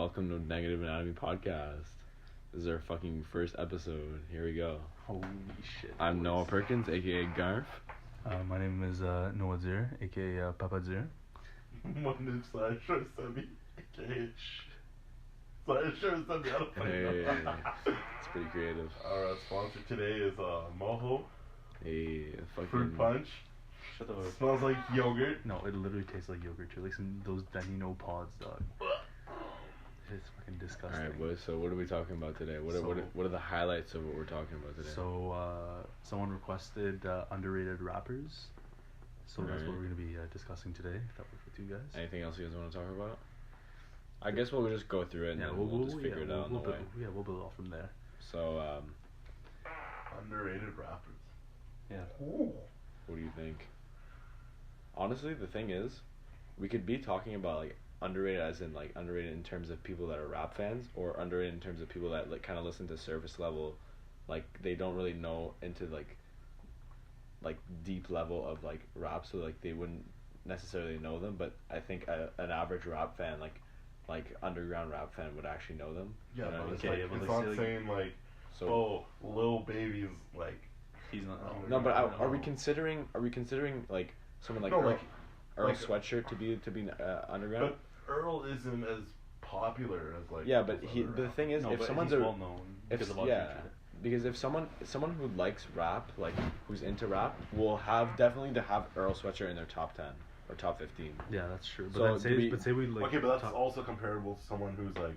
welcome to Negative Anatomy Podcast. This is our fucking first episode. Here we go. Holy shit. I'm boys. Noah Perkins, aka Garf. My name is Noah Zir, aka Papa Zir. My name's Slasher Semi, aka Slasher Semi. Hey, it's pretty creative. Our sponsor today is Moho Hey, fucking Fruit Punch. Shut the fuck up. Smells like yogurt. No, it literally tastes like yogurt too. Like some those Danino pods, dog. It's fucking disgusting. Alright, boys, so what are we talking about today? What are the highlights of what we're talking about today? So, someone requested underrated rappers. So that's what we're going to be discussing today. If that works with you guys. Anything else you guys want to talk about? I guess we'll just go through it and then we'll just figure it out on the way. We'll build off from there. So, Underrated rappers. Yeah. Ooh. what do you think? Honestly, the thing is, we could be talking about like underrated as in like underrated in terms of people that are rap fans, or underrated in terms of people that like kind of listen to surface level, like they don't really know into like deep level of like rap, so like they wouldn't necessarily know them. But I think an average rap fan, like underground rap fan, would actually know them. Yeah, You know what I but mean? it's, Okay, like, yeah, but it's let's not say, like- saying like, So oh, Lil Baby's like. He's not. no, but I are we know. considering like someone like No, Earl, like- Earl like- Sweatshirt to be underground? But Earl isn't as popular as like. Yeah, but those the other thing is, No, if but someone's he's a well known because of our yeah, future. because if someone who likes rap, like who's into rap, will have definitely to have Earl Sweatshirt in their top 10 or top 15. Yeah, that's true. But So then do we- say we like. okay, but that's talk- also comparable to someone who's like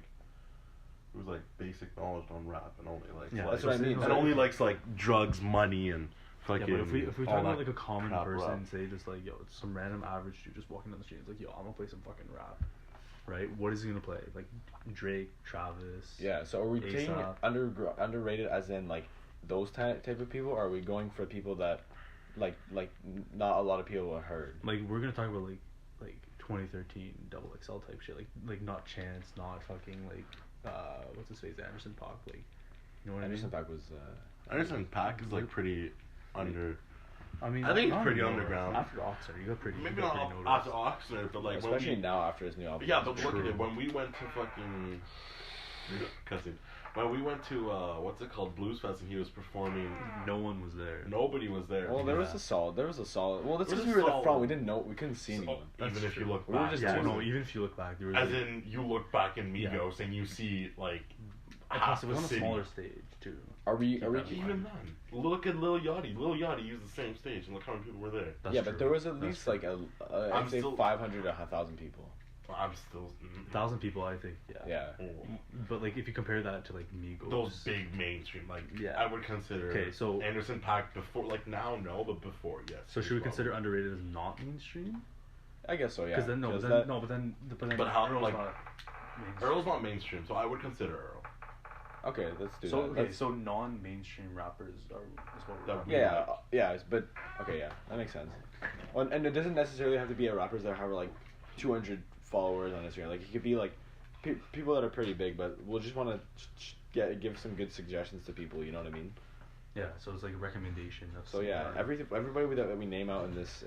basic knowledge on rap and only likes Yeah, like, that's what I mean. and only likes like drugs, money, and Yeah, fucking. but if we all talk about that like a common crap person, rap. say just like, yo, it's some random average dude just walking down the street, it's like, yo, I'm gonna play some fucking rap, right? What is he gonna play? Like Drake, Travis. Yeah. So are we taking A$AP. underrated as in like those type of people, or are we going for people that like not a lot of people have heard? Like we're gonna talk about like 2013 Double XL type shit, like not Chance, not fucking like what's his face, Anderson .Paak, like, you know what Anderson I mean? .Paak was. Anderson .Paak is like pretty under. I mean, I think not it's pretty anymore. underground. After Oxnard, you got pretty. Maybe you got not pretty after noticed. Oxnard, but like Especially when we, now after his new album. yeah, but look at True. it. When we went to fucking cussing, when we went to what's it called, Blues Fest, and he was performing, No one was there. nobody was there. Well, there was Yeah. a solid. Well, that's There because was we a were in the solid- front. We didn't know. We couldn't see So, anyone. even That's if you true. look We were back, just Yeah, doing no, it. even if you look back, there was as like, in you look back in Yeah. Migos and you see like plus half it the was on a city. smaller stage too. Are we? Even then, look at Lil Yachty. Lil Yachty used the same stage, and look how many people were there. That's yeah, true. but there was at That's least true. like I'm I'd say still- 500 to 1,000 people. I'm still 1,000 people, I think. Yeah. Yeah. But like, if you compare that to like Migos, Those big mainstream, like Yeah. I would consider. Okay, so- Anderson .Paak before, like now, no, but before, yes. So should we consider underrated as not mainstream? I guess so. Yeah. Because then But then But how- Earl's like, not mainstream. Earl's not mainstream, so I would consider Earl. Okay, let's do So that. okay, Let's- so non-mainstream rappers is what we're That talking we yeah, about. but okay, yeah, that makes sense. Well, and it doesn't necessarily have to be a rappers that have like 200 followers on Instagram. Like it could be like people that are pretty big, but we'll just want to give some good suggestions to people. You know what I mean? Yeah, so it's like a recommendation of. So yeah, everybody that we name out in this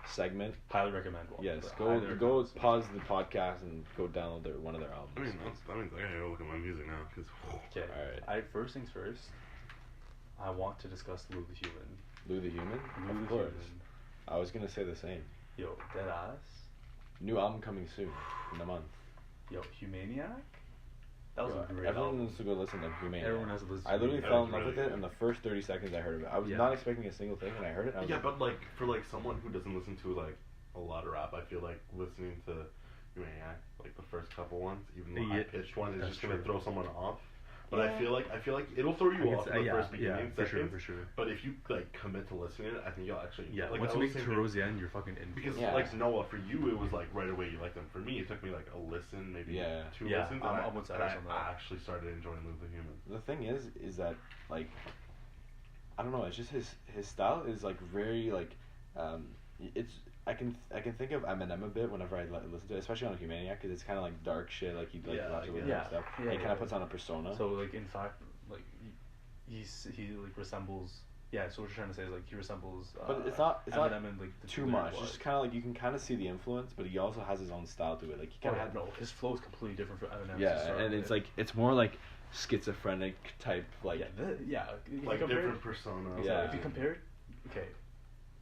segment, highly recommend one. yes, but go highly recommend. pause the podcast and go download one of their albums. I mean, that means I gotta look at my music now, because. Okay. Alright. First things first. I want to discuss Lou the Human. Lou the Human, Lou of the course. Human. I was gonna say the same. Yo, dead ass. New album coming soon in a month. Yo, Humaniac. That was Yo, a great everyone album. needs to go listen to Humane. Everyone has to listen. I literally to fell in was love with really it in the first 30 seconds I heard of it. I was Yeah. not expecting a single thing, and I heard it. And I was Yeah, like, but like for like someone who doesn't listen to like a lot of rap, I feel like listening to Humaniac, like the first couple ones, even the Yeah, high pitched one, is that's just gonna true. throw someone off. But Yeah. I feel like it'll throw you off in the yeah, first beginning for sure, seconds. for sure. But if you like commit to listening, I think you'll actually Yeah, like once I you was make it saying to Roseanne, you're fucking in. because Yeah. like Noah, for you it was like right away you liked them. For me, it took me like a listen, maybe Yeah. two Yeah, listens, I'm and almost and on that. I actually started enjoying Lou the Human. the thing is that like, I don't know. It's just his style is like very like, it's I can think of Eminem a bit whenever I listen to it, especially on Humaniac, because it's kind of like dark shit. Like he like Yeah, raps with yeah. and stuff. Yeah, and he kind yeah. of puts on a persona. So like in fact, like he like resembles Yeah, so what you're trying to say is like he resembles. But it's not Eminem and like the too Lyric much. Blood. Just kind of like you can kind of see the influence, but he also has his own style to it. Like he Oh, kind of yeah, had no, his flow is completely different from Eminem. yeah, and it's like it's more like schizophrenic type like if you Like compare different it- personas. Yeah. If you compare, okay,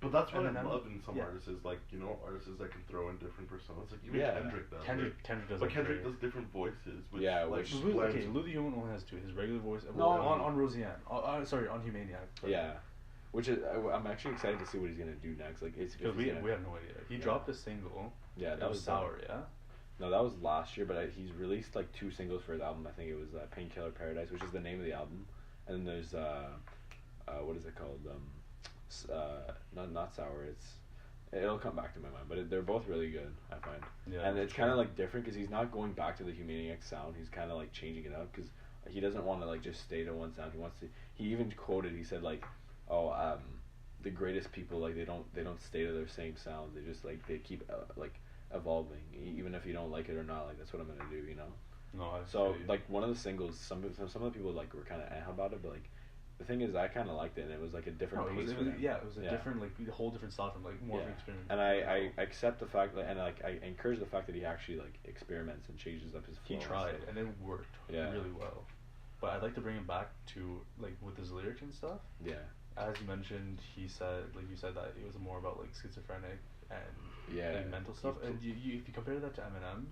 But that's what Eminem, I love in some yeah. artists is like, you know, artists that can throw in different personas. Like even Yeah. Kendrick does. Kendrick But does. Like Kendrick very- does different voices. Which, Yeah, like, which- Lou, blends- okay, Lou the Human only has two. His regular voice. No. on Roseanne. Sorry, on Humaniac. yeah, which is I'm actually excited to see what he's gonna do next. Like it's Because if he's we gonna- have no idea. He Yeah. dropped a single. yeah That was sour. Yeah. No, that was last year, but he's released like 2 singles for his album. I think it was Painkiller Paradise, which is the name of the album, and then there's what is it called? Not sour. It'll come back to my mind, but they're both really good. I find, Yeah. and it's sure. kind of like different because he's not going back to the Humaniac sound. He's kind of like changing it up because he doesn't want to like just stay to one sound. He wants to. He even quoted. He said like, "Oh, the greatest people like they don't stay to their same sounds. They just like they keep like evolving, even if you don't like it or not. Like that's what I'm gonna do, you know." No, I So feel you. like one of the singles, some of the people like were kind of about it, but like the thing is, I kind of liked it, and it was like a different No, it pace was, for it was, them. yeah, it was a Yeah. different, like a whole different style from like more of an Yeah. experiment. And I accept the fact that, and like I encourage the fact that he actually like experiments and changes up his flow. He and tried, stuff. and it worked Yeah. really well. But I'd like to bring him back to like with his lyrics and stuff. Yeah. As you mentioned, he said, like you said, that it was more about like schizophrenic and Yeah. like mental stuff. He- And you if you compare that to Eminem,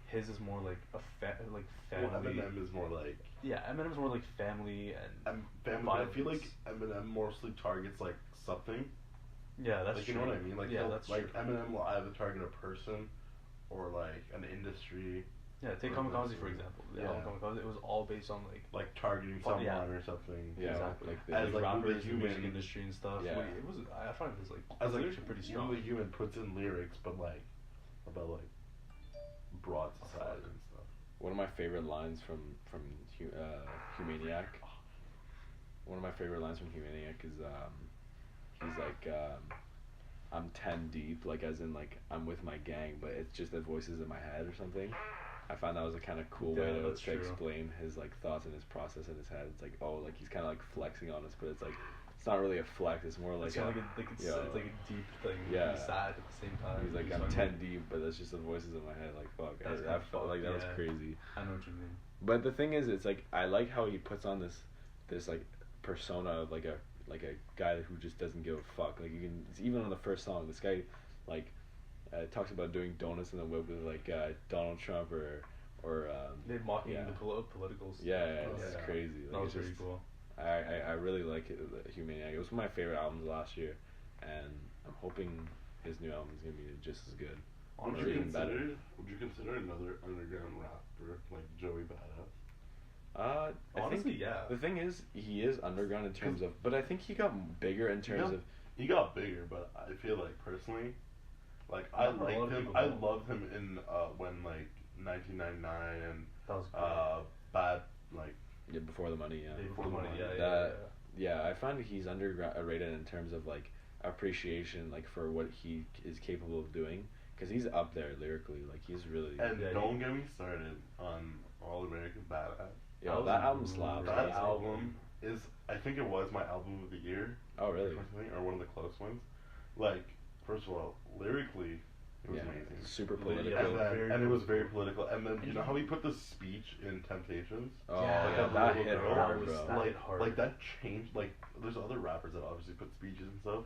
his is more like a Well, family. Eminem is more like Yeah, Eminem's more like family and family. I feel like violence. Eminem mostly targets like something. yeah, that's like true. you know what I mean? Like yeah, he'll- that's like true. Eminem will either target a person or like an industry, Yeah, take or Kamikaze like- for example. The yeah. album Kamikaze, it was all based on like targeting Fuck, someone yeah. or something. Yeah, exactly like the- As, like, rappers, Lil the Human- music industry and stuff. Yeah. It was I find this like As his like lyrics are pretty strong. the human puts in lyrics, but like about like broad society and stuff. One of my favorite lines from Humaniac. One of my favorite lines from Humaniac is he's like I'm 10 deep, like as in like I'm with my gang, but it's just the voices in my head or something. I found that was a kind of cool way Yeah, to that's true. explain his like thoughts and his process in his head. It's like like he's kind of like flexing on us, but it's like it's not really a flex. It's more like It's kind of like it's yo, like a deep thing. yeah. He's sad at the same time. he's like I'm fucking- 10 deep, but that's just the voices in my head. Like fuck, That's I kinda felt like that was fucked, yeah. crazy. I know what you mean. But the thing is, it's like I like how he puts on this like persona of like a guy who just doesn't give a fuck. Like you can even on the first song, this guy like talks about doing donuts in the whip with like Donald Trump or They mocking yeah. the political stuff. yeah, Oh, it's yeah. crazy. Like That was it's pretty just, cool. I really like it, Humaniac. It was one of my favorite albums last year, and I'm hoping his new album is gonna be just as good. Would Or you even better. Would you consider another underground rapper like Joey Badass? I Honestly, think yeah. the thing is he is underground in terms of, but I think he got bigger in terms of. He got bigger, but I feel like personally, like I Not a lot liked of him. people I know. loved him in when like 1999 and That was great. bad like Yeah, Before the Money, yeah. Day Before Before the Money, Money. yeah, That- Yeah, I find he's underrated in terms of like appreciation, like for what he is capable of doing, because he's up there lyrically. Like he's really. and Yeah, don't get me started on All American Badass. Yo, that that was album slaps. That Crazy. album is, I think it was my album of the year. Oh really? Or one of the close ones. Like, first of all, lyrically, it was Yeah, amazing. super Yeah, political. And, then, very and it was very political. political. And then, you know how he put the speech in Temptations? Oh Yeah, yeah, that that little hit girl hard, was bro. that- like, hit hard. like that changed. Like, there's other rappers that obviously put speeches and stuff,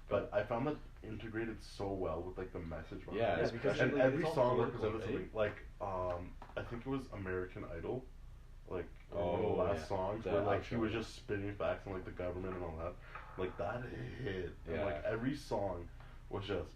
but I found that integrated so well with like the message. behind Yeah, it. Yeah, because and like, every it's all song political, represented right? something. Like, I think it was American Idol, like one of Oh, the last yeah. songs The where like he outro. was just spitting facts on like the government and all that. Like that hit, and Yeah. like every song was just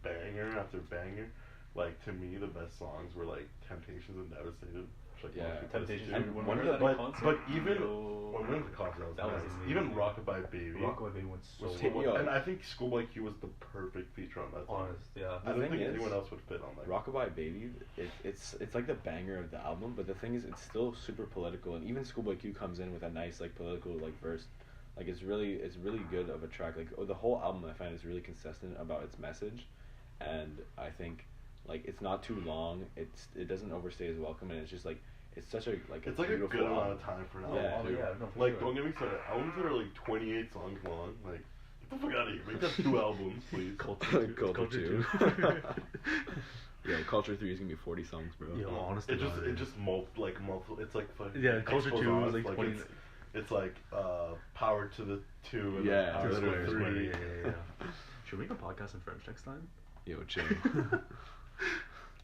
banger after banger. Like to me, the best songs were like Temptations and Devastated. Which, like, Yeah. most people Temptations. listen to. And when one we of were the- at that but concert, even yo, when we went to the concert, that that was was nice. amazing. Even Rockabye Baby. Rockaway Baby went so was hit me up. and I think Schoolboy Q was the perfect feature on that song. honest, yeah. I don't thing think is, anyone else would fit on that. Rockabye Baby, it's like the banger of the album, but the thing is, it's still super political, and even Schoolboy Q comes in with a nice like political like verse, like it's really good of a track. Like the whole album, I find is really consistent about its message, and I think like it's not too long. It doesn't overstay its welcome, and it's just like it's such a like It's like a beautiful good amount album. of time for an Oh, Yeah, album. dude. no, for Like, sure. don't get me started. Albums that are like 28 songs long, like, get the fuck out of here. Make that 2 albums, please. Culture Culture two. Yeah, Culture 3 is gonna be 40 songs, bro. Yo, honestly, It just God, it just multiple. It's like fucking. Yeah, Culture Expos 2 on is us, like 20. It's like power to the 2 and Yeah, then power to literally. the 3. Yeah. Should we make a podcast in French next time? Yo, chill.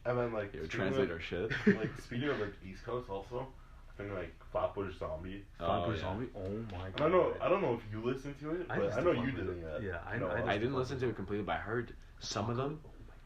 And then like Yo, speaking translate of, our shit. like speaking of like East Coast also, I think like Flatbush Zombie. Flatbush yeah. Zombie? Oh my And god. I don't know if you listened to it, I but I listened know to you Flatbush. didn't yet. Yeah, I- No, I I didn't listen to it completely, but I heard some of them.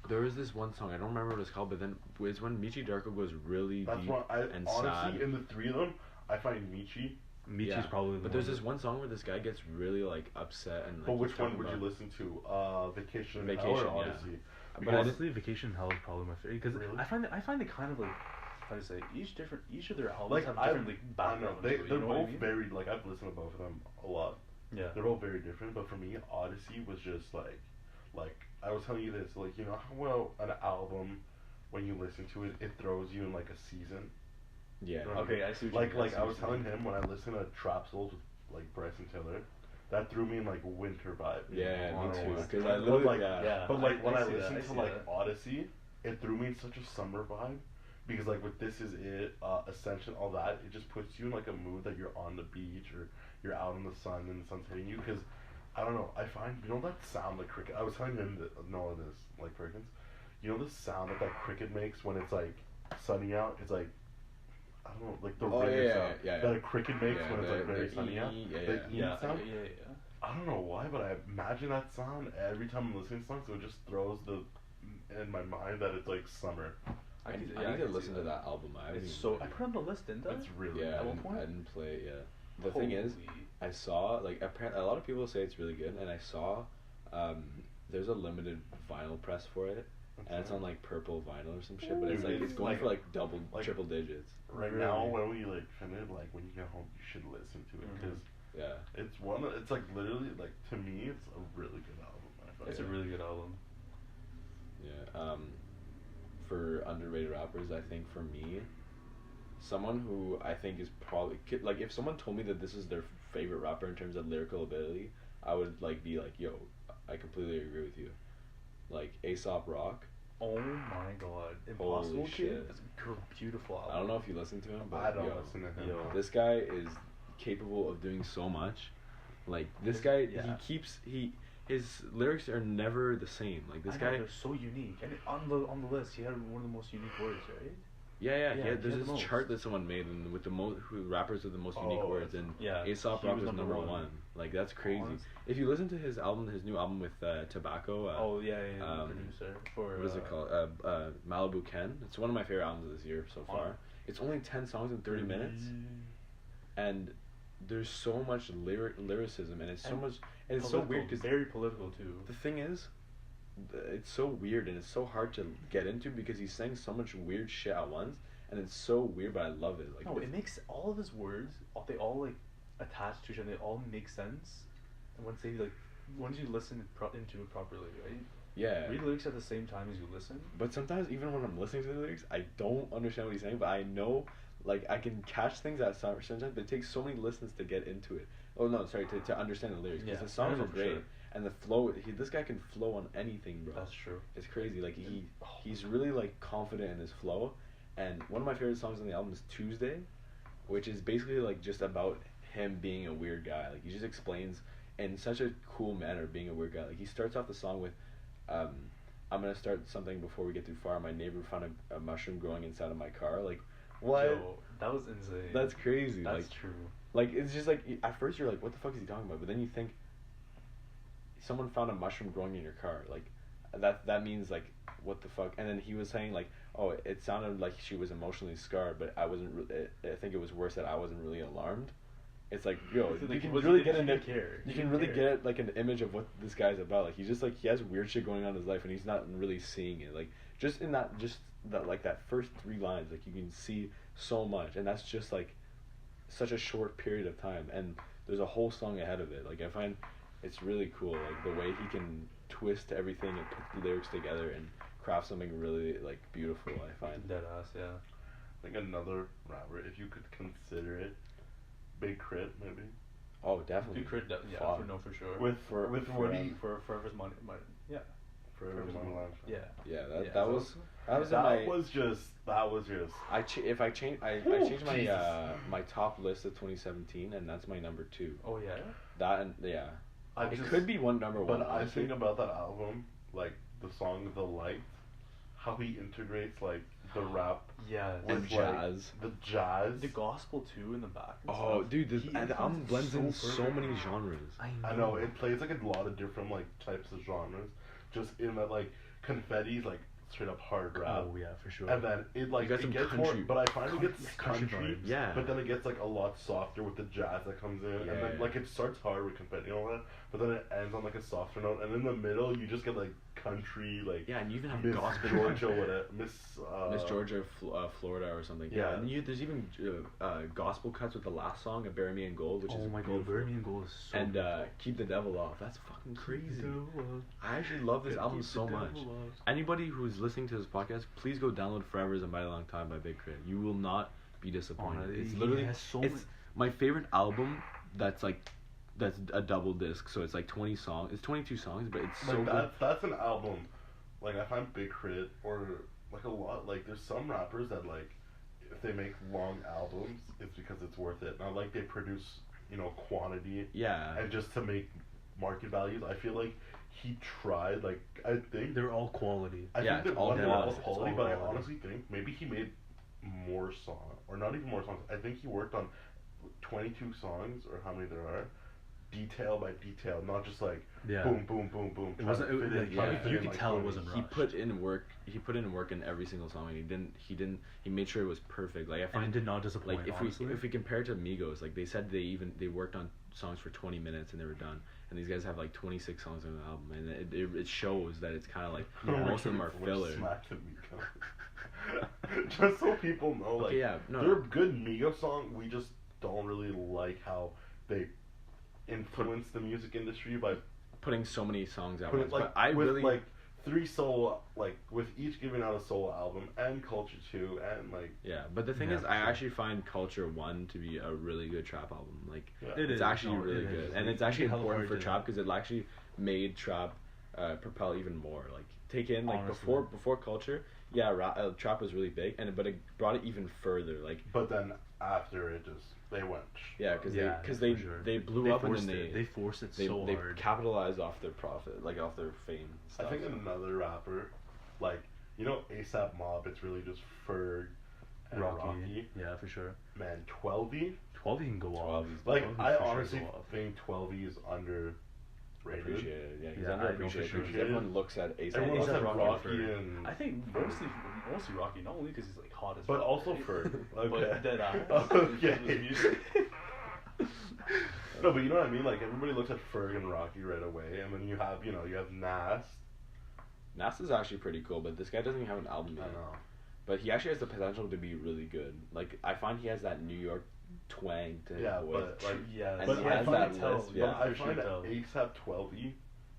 There was this one song, I don't remember what it's called, but then it's when Michi Darko goes really That's deep why I and honestly sad. in the 3 of them, I find Michi. Michi's Yeah, probably the But there's one this one song where this guy gets really like upset and like. But which he's one talking would you about- listen to? Vacation in Hell Vacation, or yeah. Odyssey? But I Because- Honestly, Vacation in Hell is probably my favorite because Really? I find it kind of like how to say each of their albums Like have I different like I know backgrounds. they're you know what I both mean? very like I've listened to both of them a lot. Yeah. They're both very different, but for me, Odyssey was just like I was telling you this, like you know how well an album, when you listen to it, it throws you in like a season. Yeah. Right. Okay, I see what you mean. Like see I what was you telling mean. him when I listened to Trap Souls with like Bryson Tiller, that threw me in like winter vibe. Yeah, I me don't too. know why. Because I But, literally like, Yeah. But like when I see that, listened to see like that. Odyssey, it threw me in such a summer vibe. Because like with This Is It, Ascension, all that, it just puts you in like a mood that you're on the beach or you're out in the sun and the sun's hitting you. Because I don't know, I find you know that sound like cricket. I was telling him that Noah this like Perkins. You know the sound that cricket makes when it's like sunny out. It's like I don't know, like the Oh, ringer yeah, sound yeah. that a cricket makes Yeah, when it's like very sunny out. yeah, The yeah. E Yeah, sound. yeah. I don't know why, but I imagine that sound every time I'm listening to songs. So it just throws in my mind that it's like summer. I can- need yeah, I to can see listen to that album. I haven't It's even so. played I it. put it on the list, didn't I? It's really Yeah, At I one didn't, point? I didn't play it yet. The thing is, Holy- I saw like apparently a lot of people say it's really good, and I saw there's a limited vinyl press for it, and it's on like purple vinyl or some shit. But it's Dude, like it's it's going like- for like double, like- triple digits. Right now, when we like finish, like when you get home, you should listen to it Mhm. because Yeah. it's one. It's like literally like to me, it's a really good album. I find. It's a really good album. Yeah. For underrated rappers, I think for me, someone who I think is probably like if someone told me that this is their favorite rapper in terms of lyrical ability, I would like be like, yo, I completely agree with you. Like Aesop Rock. Oh my god, Impossible Holy Kid. shit. It's a beautiful album. I don't know if you listen to him, but I don't yo, listen to him. yo. this guy is capable of doing so much. Like this guy, Yeah. his lyrics are never the same. Like this I know, guy, they're so unique. And on the list, he had one of the most unique words, right? yeah, Yeah, he there's had this the most. chart that someone made and with the most rappers with the most unique Oh, words, and Yeah, Aesop he Rock was was number number one. one. Like that's crazy. Honest- If you listen to his new album with Tobacco, Oh yeah, the um, producer for what is it called? Malibu Ken. It's one of my favorite albums this year so far. It's only 10 songs in 30 minutes, and there's so much lyricism, and it's so And much, and it's so weird because very political too. the thing is, it's so weird and it's so hard to get into because he's saying so much weird shit at once, and it's so weird, but I love it. Like No, it makes all of his words. They all like attach to each other. They all make sense. And once you listen into it properly, right? yeah. Read lyrics at the same time as you listen. But sometimes even when I'm listening to the lyrics, I don't understand what he's saying, but I know, like, I can catch things at certain times, but it takes so many listens to get into it. Oh no, sorry, to understand the lyrics. Because Yeah, the songs no, are for great, sure. and the flow. This guy can flow on anything, bro. That's true. It's crazy. Like he's really like confident in his flow, and one of my favorite songs on the album is Tuesday, which is basically like just about him being a weird guy. Like he just explains in such a cool manner being a weird guy. Like he starts off the song with, I'm gonna start something before we get too far. My neighbor found a mushroom growing inside of my car. Like, what? Yo, that was insane. That's crazy. That's like, true. like it's just like at first you're like, what the fuck is he talking about? But then you think, someone found a mushroom growing in your car. Like, that means like, what the fuck? And then he was saying like, oh, it sounded like she was emotionally scarred, but I wasn't. I think it was worse that I wasn't really alarmed. It's like, yo, So, you like, can was really he- get he an didn't care. you He can didn't really care. get like an image of what this guy's about. Like he's just like he has weird shit going on in his life, and he's not really seeing it. Like just that like that first 3 lines, like you can see so much, and that's just like such a short period of time, and there's a whole song ahead of it. Like I find it's really cool, like the way he can twist everything and put the lyrics together and craft something really like beautiful. I find. Dead ass, yeah. think another rapper, if you could consider it, Big Crit maybe. Oh, definitely. Big Crit, yeah, Fuck. for sure. With For- with for, Woody for Forever's Money, yeah. Forever Moneyline. Yeah. Yeah, Yeah, that so- was that was in That my. was just. If I change, I Ooh, changed my Jesus. my top list of 2017, and that's my number 2. Oh yeah. That and yeah, I it just, could be one number one. But I honestly. think about that album, like the song "The Light," how he integrates like the rap Yeah. And with jazz. like, the jazz. The gospel too in the back. And Oh, stuff. dude, He and the album influences blends in so perfect. many genres. I know it plays like a lot of different like types of genres, just in that like Confetti's like straight up hard rap. Oh yeah, for sure. And then it like You got it some gets country- more, but I find it gets yeah, country country, vibes. Yeah. but then it gets like a lot softer with the jazz that comes in, Yeah, and then yeah. like it starts hard with confetti and all that, but then it ends on like a softer note, and in the middle you just get like country, like Yeah, and you even have Miss gospel. Georgia, whatever, Miss Georgia, Florida, or something. Yeah. and there's even gospel cuts with the last song of "Bury Me in Gold," which oh is my god, beautiful. Bury Me in Gold is so and beautiful. "Keep the Devil Off." That's fucking crazy. Devil off. I actually love this Gotta album keep the so much. devil off. Anybody who's listening to this podcast, please go download "Forever Is a Mighty Long Time" by Big Crit. You will not be disappointed. Honestly, It's he literally has so it's my favorite album. That's a double disc, so it's like 20 songs. It's 22 songs, but it's so like good. that's an album. Like I find Big Crit or like a lot like there's some rappers that like if they make long albums it's because it's worth it. Not like they produce quantity Yeah. and just to make market values. I feel like he tried. Like I think They're all quality. I Yeah, think it's that all one, they're quality. all It's quality, all but I quality. honestly think maybe he made more songs or not even more songs. I think he worked on 22 songs or how many there are. Detail by detail, not just like Yeah. boom, boom, boom, boom. It wasn't. You could tell it wasn't He rushed. put in work. He put in work in every single song, and he made sure it was perfect. Like I And find, it did not disappoint. like honestly. if we compare it to Migos, like they said they worked on songs for 20 minutes and they were done, and these guys have like 26 songs on the album, and it shows that it's kind of like most of them are filler. Smack the Migos. Just so people know, like Okay, yeah, no, they're a good Migos song. We just don't really like how they influence the music industry by putting so many songs out. putting Once, like but I with really like 3 solo, like with each giving out a solo album and Culture 2 and like yeah. But the thing Yeah, is, for I sure. actually find Culture 1 to be a really good trap album. Like yeah. It it's is. actually No, really it good, is. and it's You actually can hella important for hard to- trap because it actually made trap propel even more. Like take in like Honestly. before Culture, trap was really big, but it brought it even further. Like But then after it just they went. yeah, because Yeah, because for they sure. they blew They up and forced then it. They forced it they so they hard. capitalized off their profit, like off their fame. and I Stuff. think another rapper, like ASAP Mob, it's really just Ferg and Rocky. Yeah, for sure. Man, 12E. 12 you can go off. 12's Like 12 I for sure honestly go off. think 12E is underrated. Appreciated, yeah, he's Yeah, I know for underappreciated. sure. because everyone looks at ASAP. Everyone looks A$AP at Rocky Rocky and and I think mostly Rocky, not only because he's like hot as but fuck, also right? Ferg. But Okay. dead ass. Okay. His music. No, but you know what I mean. Like everybody looks at Ferg and Rocky right away, and then you have Nas. Nas is actually pretty cool, but this guy doesn't even have an album I yet. know. But he actually has the potential to be really good. Like I find he has that New York twang to his Yeah, voice. but like Yeah, And but he I has find that tell, list, yeah, But I for sure find that tell. ASAP 12E,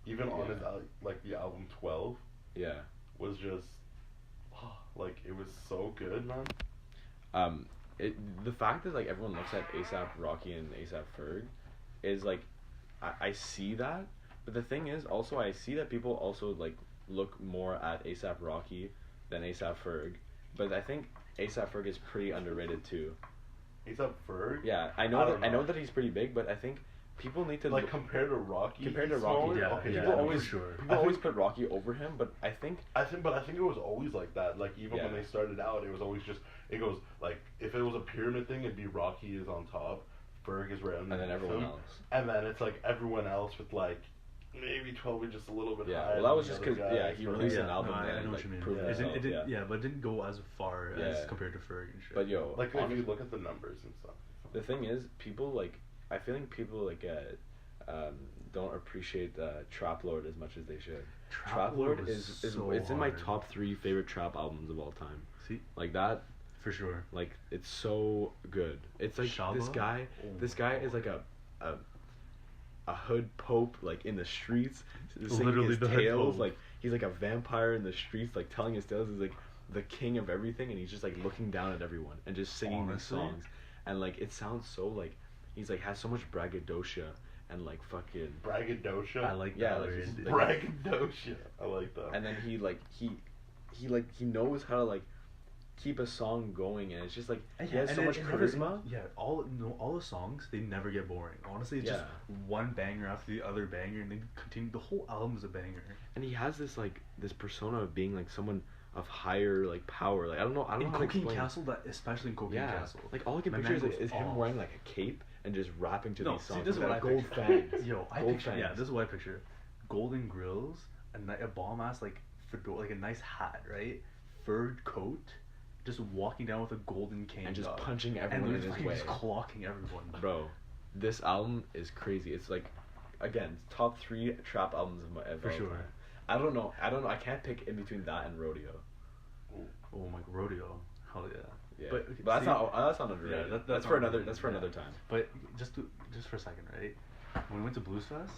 even on his Yeah. like the album 12, Yeah. was just like it was so good, man. The fact that like everyone looks at ASAP Rocky and ASAP Ferg is like, I see that, but the thing is also I see that people also like look more at ASAP Rocky than ASAP Ferg, but I think ASAP Ferg is pretty underrated too. ASAP Ferg. Yeah, I I know don't that I know know. that he's pretty big, but I think people need to Like look, compared to Rocky. compared to he's Rocky. smaller? Yeah, okay, yeah, people for always sure. people I always think- put Rocky over him, but I think I think it was always like that. Like even when Yeah. they started out, it was always just it goes like if it was a pyramid thing, it'd be Rocky is on top, Ferg is right and then underneath everyone him, else. and then it's like everyone else with like maybe 12 is just a little bit Yeah, higher. well, that than was the just other 'cause, yeah, guys, he but, released like, an album no, I and know like what you mean. proved Yeah. It himself. didn't, Yeah. but it didn't go as far as Yeah. compared to Ferg and shit. But yo, Like if honestly, you look at the numbers and stuff. the thing is, people like I feel like people like don't appreciate Trap Lord as much as they should. Trap Lord was is so it's in my hard. top 3 favorite trap albums of all time. See, Like that, for sure. like it's so good. It's like this Shaba? guy. Oh This my guy God. is like a hood pope, like in the streets, singing Literally his the hood tales. pope. Like he's like a vampire in the streets, like telling his tales. He's like the king of everything, and he's just like looking down at everyone and just singing these Honestly? songs, and like it sounds so like he's like has so much braggadocio and like fucking Braggadocio. I like Yeah, that like, word. he's- Braggadocio. I like that. and then he knows how to like keep a song going, and it's just like he has so much charisma. All the songs, they never get boring. Honestly, it's just Yeah. one banger after the other banger, and they continue. The whole album is a banger. And he has this like this persona of being like someone of higher like power. Like I don't know In how to Cocaine explain. Castle, that especially in Cocaine Yeah, Castle, like all I can my picture man is goes him off. wearing like a cape and just rapping to No, these see, songs. this is with, what like, I gold picture. fangs. Yo, I Gold picture. fangs. Yeah, this is what I picture. Golden grills, a bomb ass like fedora, like a nice hat, right? Furred coat, just walking down with a golden cane And just dog. punching and everyone in just his fucking way. just clocking everyone. Bro, this album is crazy. It's like, again, top 3 trap albums of For all sure. time. I don't know. I can't pick in between that and Rodeo. Oh my rodeo, hell yeah. Yeah, But, but that's see- not underrated. Yeah, that's for not another. underrated, That's for yeah. another time. But just for a second, right? When we went to Blues Fest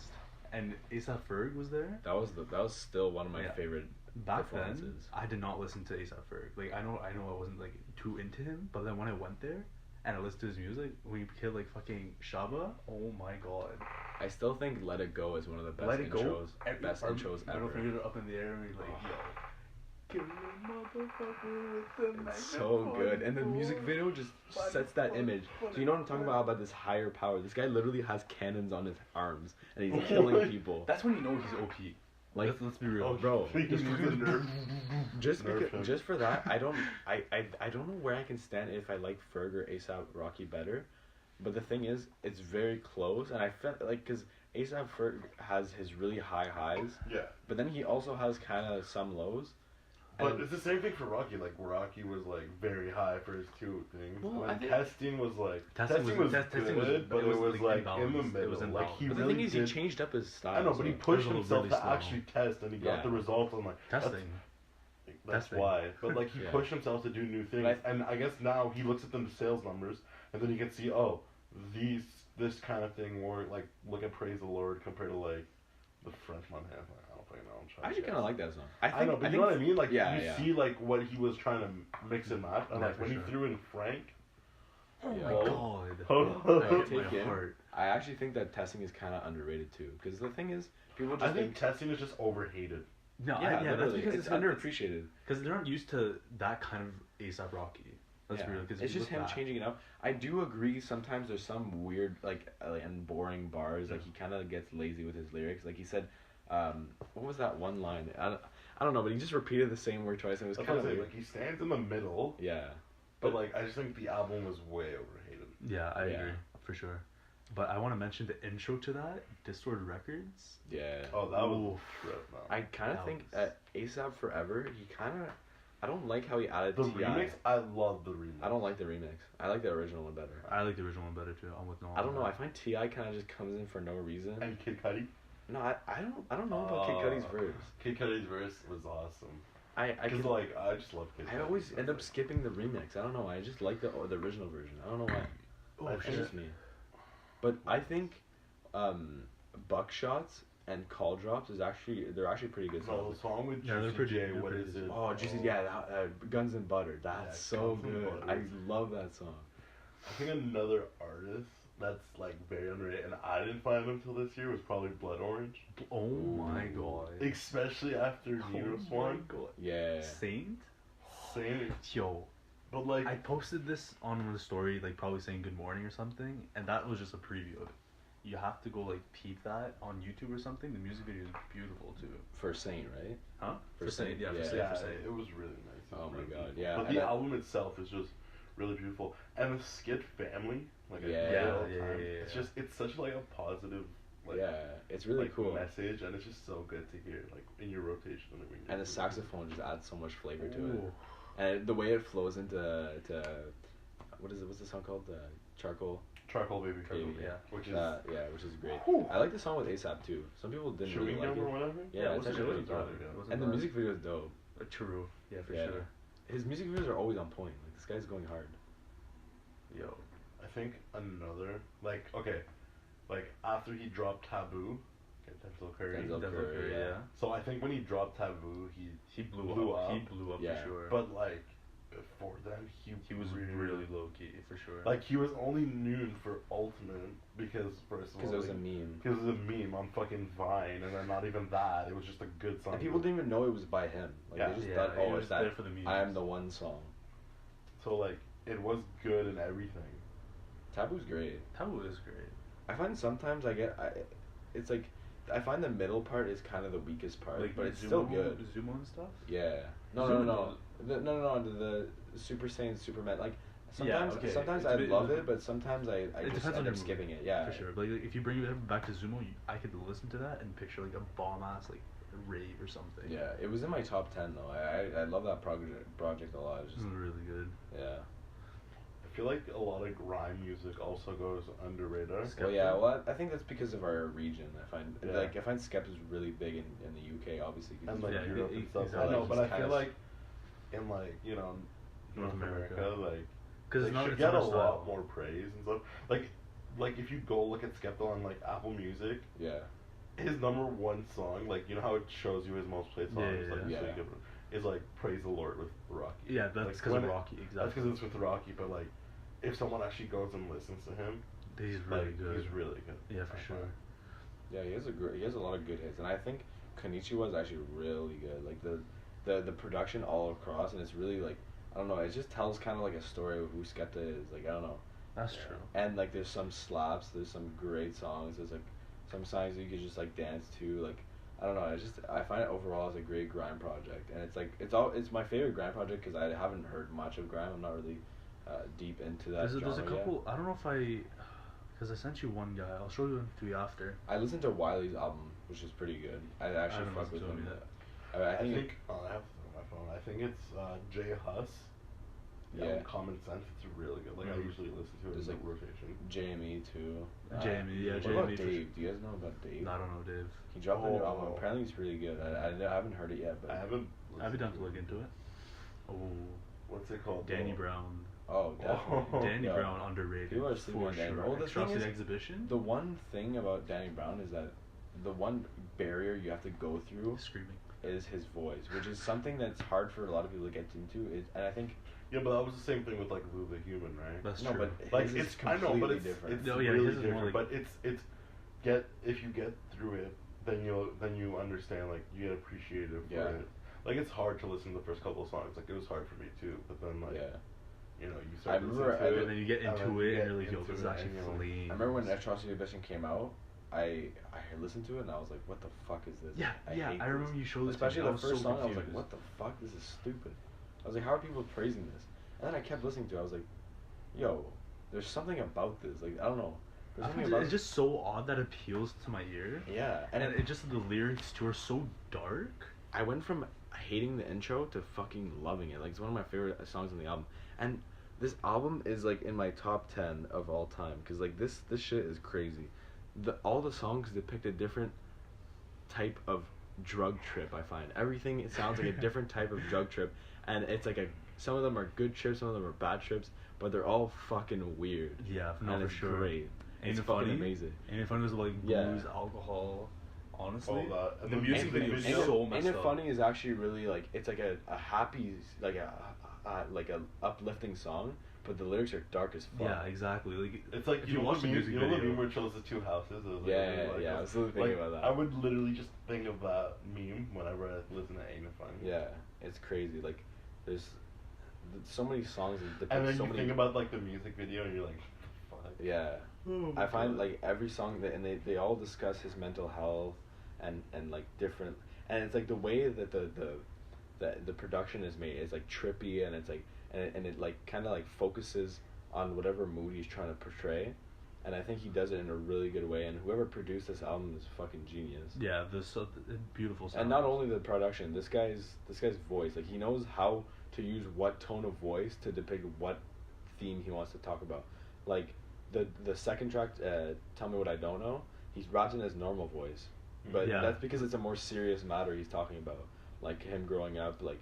and ASAP Ferg was there, That was still one of my Yeah. favorite back then performances. I did not listen to ASAP Ferg. Like I know I wasn't like too into him, but then when I went there and I listened to his music, when he killed like fucking Shaba, oh my god. I still think "Let It Go" is one of the best Let It intros. Go, Best our intros middle ever. fingers are up in the air and we like, yo. Kill a motherfucker with the It's so good, and the music video just sets that image. So you know what I'm talking about this higher power. This guy literally has cannons on his arms, and he's killing people. That's when you know he's OP. Like, Let's be real. Oh, bro, He just needs a fucking- nerf. just Nerf him. because, just for that, I don't know where I can stand if I like Ferg or ASAP Rocky better, but the thing is, it's very close, and I felt like because ASAP Ferg has his really high highs, Yeah. but then he also has kind of some lows. But And- it's the same thing for Rocky. Like Rocky was like very high for his 2 things. Well, and I think- testing was like Testing was- good, testing was- but it was, like like, in the imbalanced. middle. It was Like he imbalanced. But the really thing is, did. he changed up his style. I know, but he so- pushed It was himself really to slow. actually test, and he got Yeah. the results. And like Testing. That's Testing. why. But like he Yeah. pushed himself to do new things, But and I guess now he looks at the sales numbers, and then he can see, this kind of thing, or like look at Praise the Lord compared to like the French Montana. I don't fucking know. I'm trying. I actually to kind of like that song. I know, but you know what I mean? Like, Yeah, you yeah. see, like, what he was trying to mix and match, and Yeah, like, for when sure. he threw in Frank, Oh Yeah. my god. Oh. I Hurt take my it. heart. I actually think that testing is kind of underrated too, because the thing is, people just I think testing is just overhated. No, yeah, that's literally, because it's it's under underappreciated. because they're not used to that kind of ASAP Rocky. That's Yeah. real. Because It's just him changing it up. I do agree. Sometimes there's some weird and boring bars. Like he kind of gets lazy with his lyrics. Like he said, what was that one line? I don't know, but he just repeated the same word twice, and it was That's kind what of I'm saying. weird. Like, he stands in the middle, Yeah, but like, I just think the album was way overhated. Yeah, I Yeah. agree for sure. But I want to mention the intro to that, Distorted Records. yeah. Oh, that was Oof. a trip, man. I kind of That think was- ASAP Forever. He kind of. I don't like how he added The T.I. remix, I love the remix. I don't like the remix. I like the original one better. I like the original one better too. I'm with Nolan. I don't know. I find T.I. kind of just comes in for no reason. And Kid Cudi. No, I don't know about Kid Cudi's verse. Kid Cudi's verse was awesome. I Because, could, like, I just love Kid Cudi. I always end up Like, skipping the remix. I don't know. I just like the original version. I don't know why. Oh, I It's think- just me. But I think Buckshots and Call Drops they're actually pretty good No, songs. the song with Yeah, they're Juicy pretty- J, they're what pretty is good. it? Oh, Juicy, yeah, Guns and Butter. That's Yeah, so Guns N' good. Butter. I love that song. I think another artist that's, like, very underrated, and I didn't find him till this year, was probably Blood Orange. Oh my god. Especially after Oh Nero my Swan. god. Yeah. Saint? Same. Yo, But, like, I posted this on the story, like probably saying good morning or something, and that was just a preview of it. You have to go like peep that on YouTube or something. The music video is beautiful too. For Saint, right? Huh? For Saint, yeah, yeah. for Saint, yeah, for Saint. it was really nice. It was Oh my really God, beautiful. yeah, But and the that- album itself is just really beautiful, and the skit family, like I Yeah. play it all the Yeah, time. yeah, It's yeah. just it's such like a positive, like, Yeah, it's really like, cool. message, and it's just so good to hear, like in your rotation. And the saxophone just adds so much flavor to it. Ooh. And the way it flows into what is it? What's the song called? Charcoal. Charcoal Baby, Baby, yeah. which is Yeah, which is great. Whew. I like the song with ASAP too. Some people didn't chewing really like gum or it. whatever. Yeah, it it's wasn't actually really pretty bad. good. It wasn't And the bad. music video is dope. True. Yeah, for Yeah. sure. His music videos are always on point. Like this guy's going hard. Yo. I think another like after he dropped Taboo, Denzel Curry. Denzel Denzel Curry, Curry, yeah. yeah. So I think when he dropped Taboo, He blew, Blew up. up. He blew up Yeah. for sure. but like before then he was really low key for sure. like he was only known for Ultimate because first of all Because it was a like, meme. because it was a meme on fucking Vine, and then not even that. It was just a good song. And people didn't even know it was by him. Like, Yeah. they just Yeah, thought, he oh, was it's that there for the memes. I Am the One song. So like it was good and everything. Taboo's great. Taboo is great. I find sometimes it's like, I find the middle part is kind of the weakest part, Like, but it's Zumo, still good. Zumo and stuff. Yeah. No, Zumo- the Super Saiyan Superman. Like, sometimes, okay. sometimes It's I a bit- love it, but sometimes I It just depends on end your up mood, skipping it. Yeah. for sure. But like, if you bring it back to Zumo, I could listen to that and picture like a bomb ass like rave or something. Yeah, it was in my top 10 though. I love that project a lot. It's It just, was really good. yeah. I feel like a lot of grime music also goes underrated. Well, yeah. Well, I think that's because of our region. I find Yeah. like I find Skep is really big in the UK, obviously. 'Cause And it's like Yeah, Europe and stuff. exactly. I know, Like, but just I feel kinda like in like North America, like Because they it's not should it's get not a our lot style. more praise and stuff. Like if you go look at Skepta on like Apple Music, yeah. his number one song, like you know how it shows you his most played songs, Yeah, like yeah. so you get- is like Praise the Lord with Rocky. Yeah, that's Like, because when of it- Rocky. That's Exactly. because it's with Rocky, but like if someone actually goes and listens to him, He's really like, good. He's really good. Yeah, for I sure. find. Yeah, he has a lot of good hits, and I think Konnichiwa is actually really good. Like the production all across, and it's really like, I don't know, it just tells kind of like a story of who Skepta is. Like, I don't know. That's Yeah. true. And like there's some slaps, there's some great songs, there's like some songs that you could just like dance to. Like, I don't know, I find it overall as a great grime project, and it's my favorite grime project because I haven't heard much of grime. I'm not really deep into that There's a genre couple. yet. I don't know if because I sent you one guy. I'll show you to you after. I listened to Wiley's album, which is pretty good. I actually haven't fuck with listened to him. him I I think, think I have to on my phone. I think it's Jay Huss. Yeah. Common Sense. It's really good. Like I Mhm. usually listen to it There's, in like, rotation. JME too. JME, yeah, What JME about for Dave? Do you guys know about Dave? No, I don't know, Dave. He dropped a new Oh. album. Apparently, it's really good. I haven't heard it yet, but I haven't. I'd be down to listened look into it. Oh, What's it called? Danny though? Brown. Oh, definitely. Oh, Danny yeah. Brown underrated. People are sleeping for on Danny sure. Brown. Well, the thing Atrocity is, Exhibition. The one thing about Danny Brown is that the one barrier you have to go through Screaming. is his voice, which is something that's hard for a lot of people to get into. And I think Yeah, but that was the same thing with like Lou the Human, right? That's no, true. but Like his is it's I know, completely but it's different. it's No, yeah, really his is more different. like- But it's if you get through it, then you understand, like you get appreciative for Yeah. it. Like it's hard to listen to the first couple of songs. Like it was hard for me too, but then like yeah. you I start remember listening to I- it, And then you get and into then it, you and get you're like, yo, into this is it, actually and you're like- flames. I remember when Atrocity Exhibition came out. I listened to it and I was like, what the fuck is this? Yeah, I yeah, hate I this. remember you showed this to Especially me. I the was first so song. I was like, confused. what the fuck? This is stupid. I was like, how are people praising this? And then I kept listening to it. I was like, yo, there's something about this. Like, I don't know. There's I something find about it's just so odd that appeals to my ear. yeah. And it just the lyrics too are so dark. I went from hating the intro to fucking loving it. Like, it's one of my favorite songs on the album. And this album is like in my top 10 of all time because like this shit is crazy. All the songs depict a different type of drug trip. I find everything, it sounds like a different type of drug trip, and it's like some of them are good trips, some of them are bad trips, but they're all fucking weird. Yeah, no, and for it's sure. great. Ain't It's it fucking funny? amazing. And if it was like Yeah. booze, alcohol, honestly, All that. And the the music music video is video- so messed Ain't It up. Funny is actually really like, it's like a happy, like a uplifting song, but the lyrics are dark as fuck. Yeah, exactly. Like It's like if you watch watch the music you know the video, meme where it shows the two houses. It was, like, Yeah, really, like, yeah, I was literally thinking about that. I would literally just think of that meme whenever I listen to Ain't It Funny. Yeah, it's crazy. Like, there's so many songs that depict And then so you many. think about like the music video and you're like, fuck. Yeah, Oh my I find God. like every song that, and they all discuss his mental health, and like different, and it's like the way that the production is made is like trippy, and it's like and it like kind of like focuses on whatever mood he's trying to portray, and I think he does it in a really good way. And whoever produced this album is fucking genius. yeah, beautiful sound. And not only the production, this guy's voice, like he knows how to use what tone of voice to depict what theme he wants to talk about. Like the second track, Tell Me What I Don't Know, he's raps in his normal voice, but Yeah. that's because it's a more serious matter he's talking about, like him growing up, like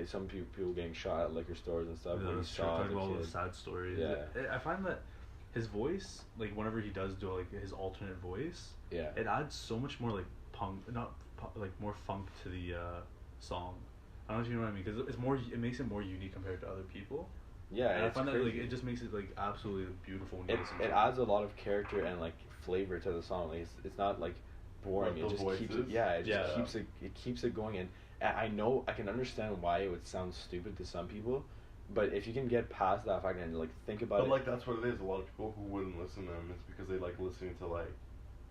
some people getting shot at liquor stores and stuff. Yeah, when he that's true. saw as Talking a about all kid. the sad stories. Yeah. I find that his voice, like whenever he does do like his alternate voice, Yeah. it adds so much more like like more funk to the song. I don't know if you know what I mean, because it makes it more unique compared to other people. Yeah, And I it's find that crazy. like it just makes it like absolutely beautiful when you listen to It adds a lot of character and like flavor to the song. Like it's not like boring. Like it the just keeps it. voices? Yeah, it just Yeah. keeps it going. And I know I can understand why it would sound stupid to some people, but if you can get past that fact and like think about But it. like that's what it is. A lot of people who wouldn't listen to them is because they like listening to like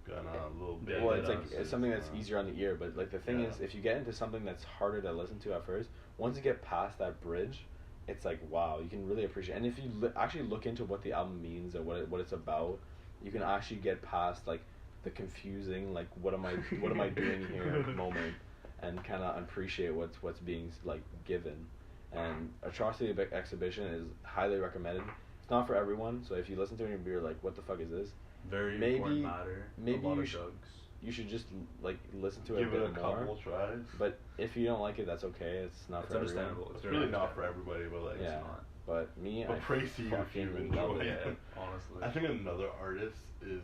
kind of a little bit. Yeah, Well, it's like does. it's something that's easier on the ear, but like the thing Yeah. is, if you get into something that's harder to listen to at first, once you get past that bridge, it's like wow, you can really appreciate. And if you actually look into what the album means or what it's about, you can actually get past like the confusing like what am I doing here moment, and kind of appreciate what's being like given. And Atrocity Exhibition is highly recommended. It's not for everyone, so if you listen to it and you're like, what the fuck is this? very maybe- important matter. maybe a lot you of should- drugs. You should just like listen to it Give a it bit a more. couple tries. But if you don't like it, that's okay. It's not It's for everyone. understandable. It's very really not for understandable. everybody, but like Yeah. It's not. But me, But I praise to you if you fucking enjoy love it. it. Honestly. I think another artist is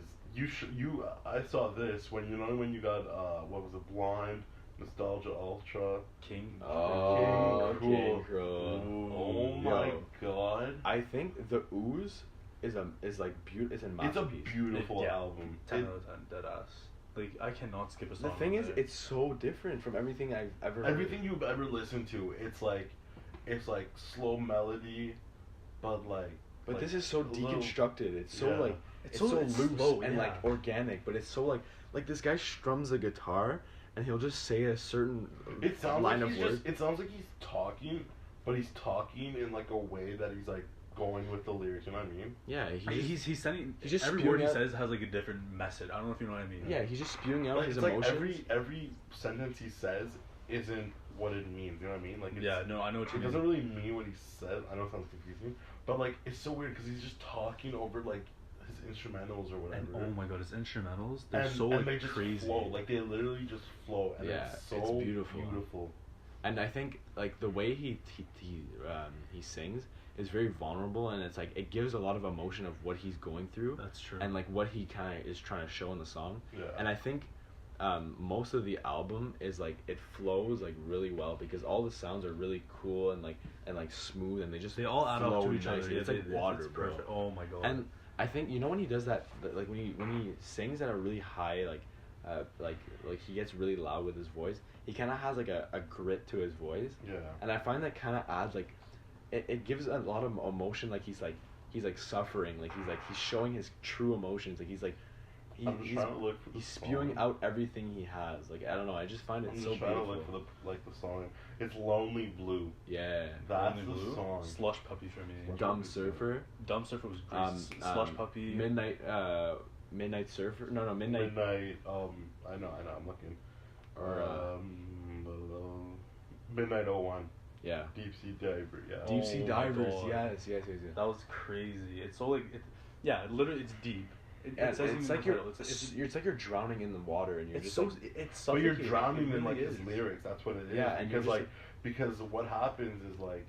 I saw this when you got what was it, Blind, Nostalgia Ultra. King. Oh, King King Cruel. Cruel. Oh Yo. my god. I think the Ooze is like beautiful. It's a It's a masterpiece. beautiful Yeah. album. 10 It- out of 10, dead ass. Like I cannot skip a The song. thing on is, there. it's so different from everything I've ever heard. everything you've ever listened to, it's like slow melody, but like. But like this is so a little- deconstructed. It's so Yeah. like it's so it's loose slow, and yeah. like organic, but it's so like this guy strums a guitar and he'll just say a certain It sounds line like of he's words. just. It sounds like he's talking, but he's talking in like a way that he's like going with the lyrics. You know what I mean? Yeah, He's sending. he's just every spewing word he out- says has like a different message. I don't know if you know what I mean. yeah, he's just spewing out Like, his it's like emotions. every sentence he says isn't what it means. You know what I mean? Like it's, Yeah. No, I know what you It mean. doesn't really mean what he said. I know it sounds confusing, but like it's so weird because he's just talking over like his instrumentals or whatever. And oh my god, his instrumentals, they're so and like they just crazy. flow. Like they literally just flow, and Yeah, it's so it's beautiful. beautiful. And I think like the way he sings is very vulnerable, and it's like it gives a lot of emotion of what he's going through That's true. and like what he kind of is trying to show in the song. Yeah. And I think most of the album is like it flows like really well because all the sounds are really cool and like smooth, and they just they all add up flow to each other. nicely. Yeah, It's like water, it's bro. perfect. Oh my god. And I think you know when he does that, like when he sings at a really high like he gets really loud with his voice. He kind of has like a grit to his voice, Yeah. and I find that kind of adds like it gives a lot of emotion. Like he's suffering, like he's showing his true emotions. Like I'm just trying to look for the he's spewing song. out everything he has. Like I don't know, I just find it I'm so just trying beautiful. to look for the song. It's Lonely Blue. Yeah. That's Only the Blue? song. Slush Puppy for me. Slush Dumb Puppy. Surfer. Dumb Surfer was great. Slush Puppy. Midnight Surfer. No, Midnight. Midnight. I know. I'm looking. Or Midnight 01. yeah. Deep Sea Diver. Yeah. Deep Sea Oh my Divers. God. Yes. That was crazy. It's so like, yeah, literally, it's deep. Yeah, says it's in like the you're, title, it's like you're drowning in the water and you're it's just so like, it's But you're suffocating. drowning It in like really his is. lyrics. That's what it is. Yeah, and you're because just because what happens is like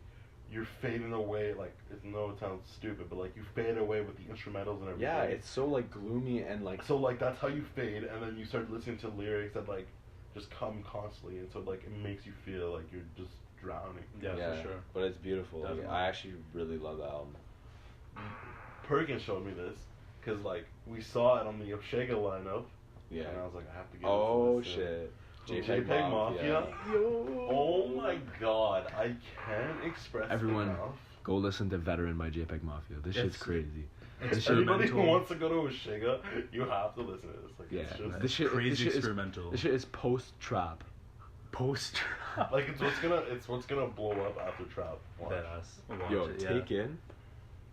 you're fading away. Like it sounds stupid, but like you fade away with the instrumentals and everything. yeah, it's so like gloomy and like so like that's how you fade, and then you start listening to lyrics that like just come constantly, and so like it makes you feel like you're just drowning. Yeah, for sure. But it's beautiful. Like, Definitely. I actually really love that album. Perkins showed me this because like we saw it on the Upshega lineup, Yeah. and I was like, I have to get Oh into this. shit. JPEG Mafia. Yo. Oh my god, I can't express Everyone, enough. Go listen to Veteran by JPEG Mafia. This shit's It's- crazy. It's This shit- Everybody who experimental. wants to go to Upshega, you have to listen to this. Like, Yeah, it's just, this shit, crazy this shit experimental. This shit is post trap. Post. like it's what's gonna blow up after trap. Watch. Deadass. Watch Yo, it, yeah. take in,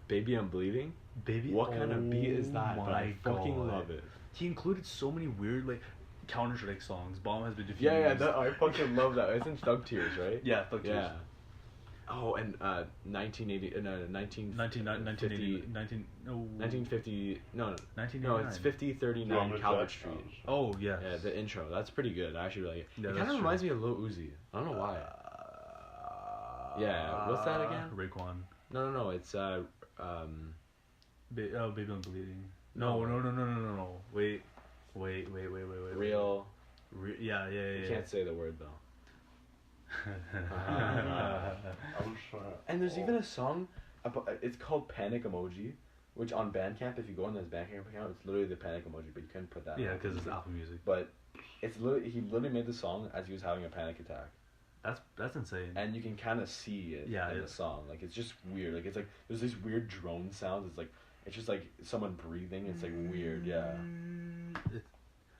Baby I'm Bleeding. Baby. What kind of beat is that? But I my fucking God. love it. He included so many weird like Counter-Strike songs. Bomb has been defused. I fucking love that. It's in Thug Tears, right? Yeah, Thug Tears. Yeah. Oh, and 1980, no, 1950, 1950, no, 1989. it's 5039 You want me to Calvert check? Street. Oh yeah. Yeah, the intro. That's pretty good. I actually really like it. Yeah, It that's kind of true. reminds me of Lil Uzi. I don't know why. Yeah, what's that again? Raekwon. No, it's Baby I'm Bleeding. No. Wait. Real. Yeah. You can't say the word though. I'm trying. And there's even a song, it's called Panic Emoji, which on Bandcamp, if you go on this Bandcamp account, it's literally the Panic Emoji, but you couldn't put that. Yeah, on because it's YouTube. Apple Music. But it's literally, he literally made the song as he was having a panic attack. That's insane. And you can kind of see it in the song. Like, it's just weird. Like, it's like, there's these weird drone sounds. It's just like someone breathing. It's like weird, yeah.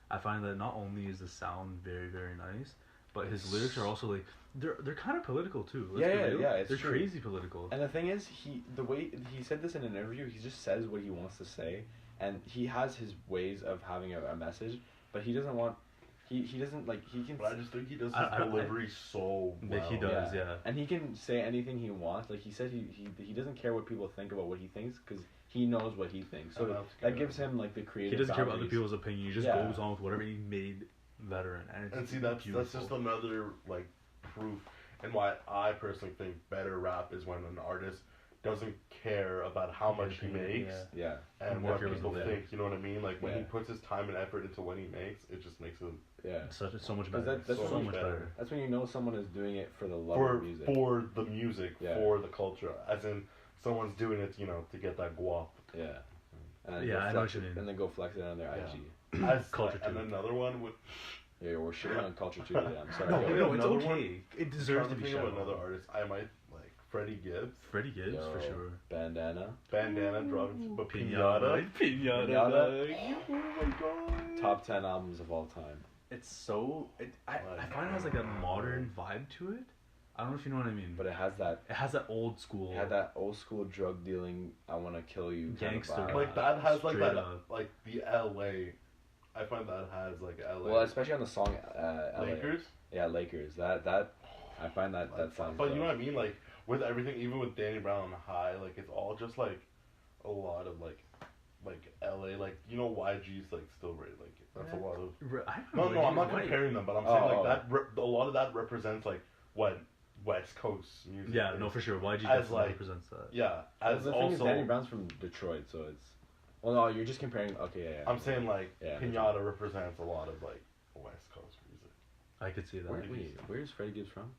I find that not only is the sound very, very nice, but his lyrics are also like, they're kind of political too. Yeah, it's they're true. Crazy political. And the thing is, the way he said this in an interview, he just says what he wants to say, and he has his ways of having a message, but he doesn't want, he doesn't like, he can. But I just think he does his delivery so well. He does, yeah. And he can say anything he wants. Like he said, he doesn't care what people think about what he thinks, because he knows what he thinks. So that gives him like the creative. He doesn't care about boundaries. other people's opinion. He just goes on with whatever he made better, and see that's just another like proof, and why I personally think better rap is when an artist doesn't care about how much he makes, and what people think. You know what I mean? Like when he puts his time and effort into what he makes, it just makes it so much better. That's so much better. That's when you know someone is doing it for the love of music, for the music, for the culture, as in someone's doing it, you know, to get that guap. Yeah. And I know what you mean. And then go flex it on their IG. As Culture and too. another one with. Yeah, we're shitting on Culture too today. I'm sorry. No, it's another okay. One, it deserves to be shown. shown. Another artist, I might like Freddie Gibbs. Freddie Gibbs for sure. Bandana dropping, but Pinata. Pinata. Oh my god. Top 10 albums of all time. It's so. I find it has like a modern vibe to it. I don't know if you know what I mean. But it has that old school. It had that old school drug dealing, I want to kill you gangster. Kind of vibe. Like that has like that, up. like the LA. I find that has like LA. Well, especially on the song Lakers. LA. Yeah, Lakers. That I find that sounds. But you know what I mean? Like with everything, even with Danny Brown on High, like it's all just like a lot of like LA. Like you know YG's like still very like that's a lot of. No, I'm not comparing them, but I'm saying like that. A lot of that represents like what West Coast music. Yeah, is. no, for sure. YG as definitely represents that. Yeah, as the thing is, Danny Brown's from Detroit, so it's. Well, no, you're just comparing. Okay, yeah. I'm saying like Pinata represents a lot of like West Coast music. I could see that. Where's Freddie Gibbs from?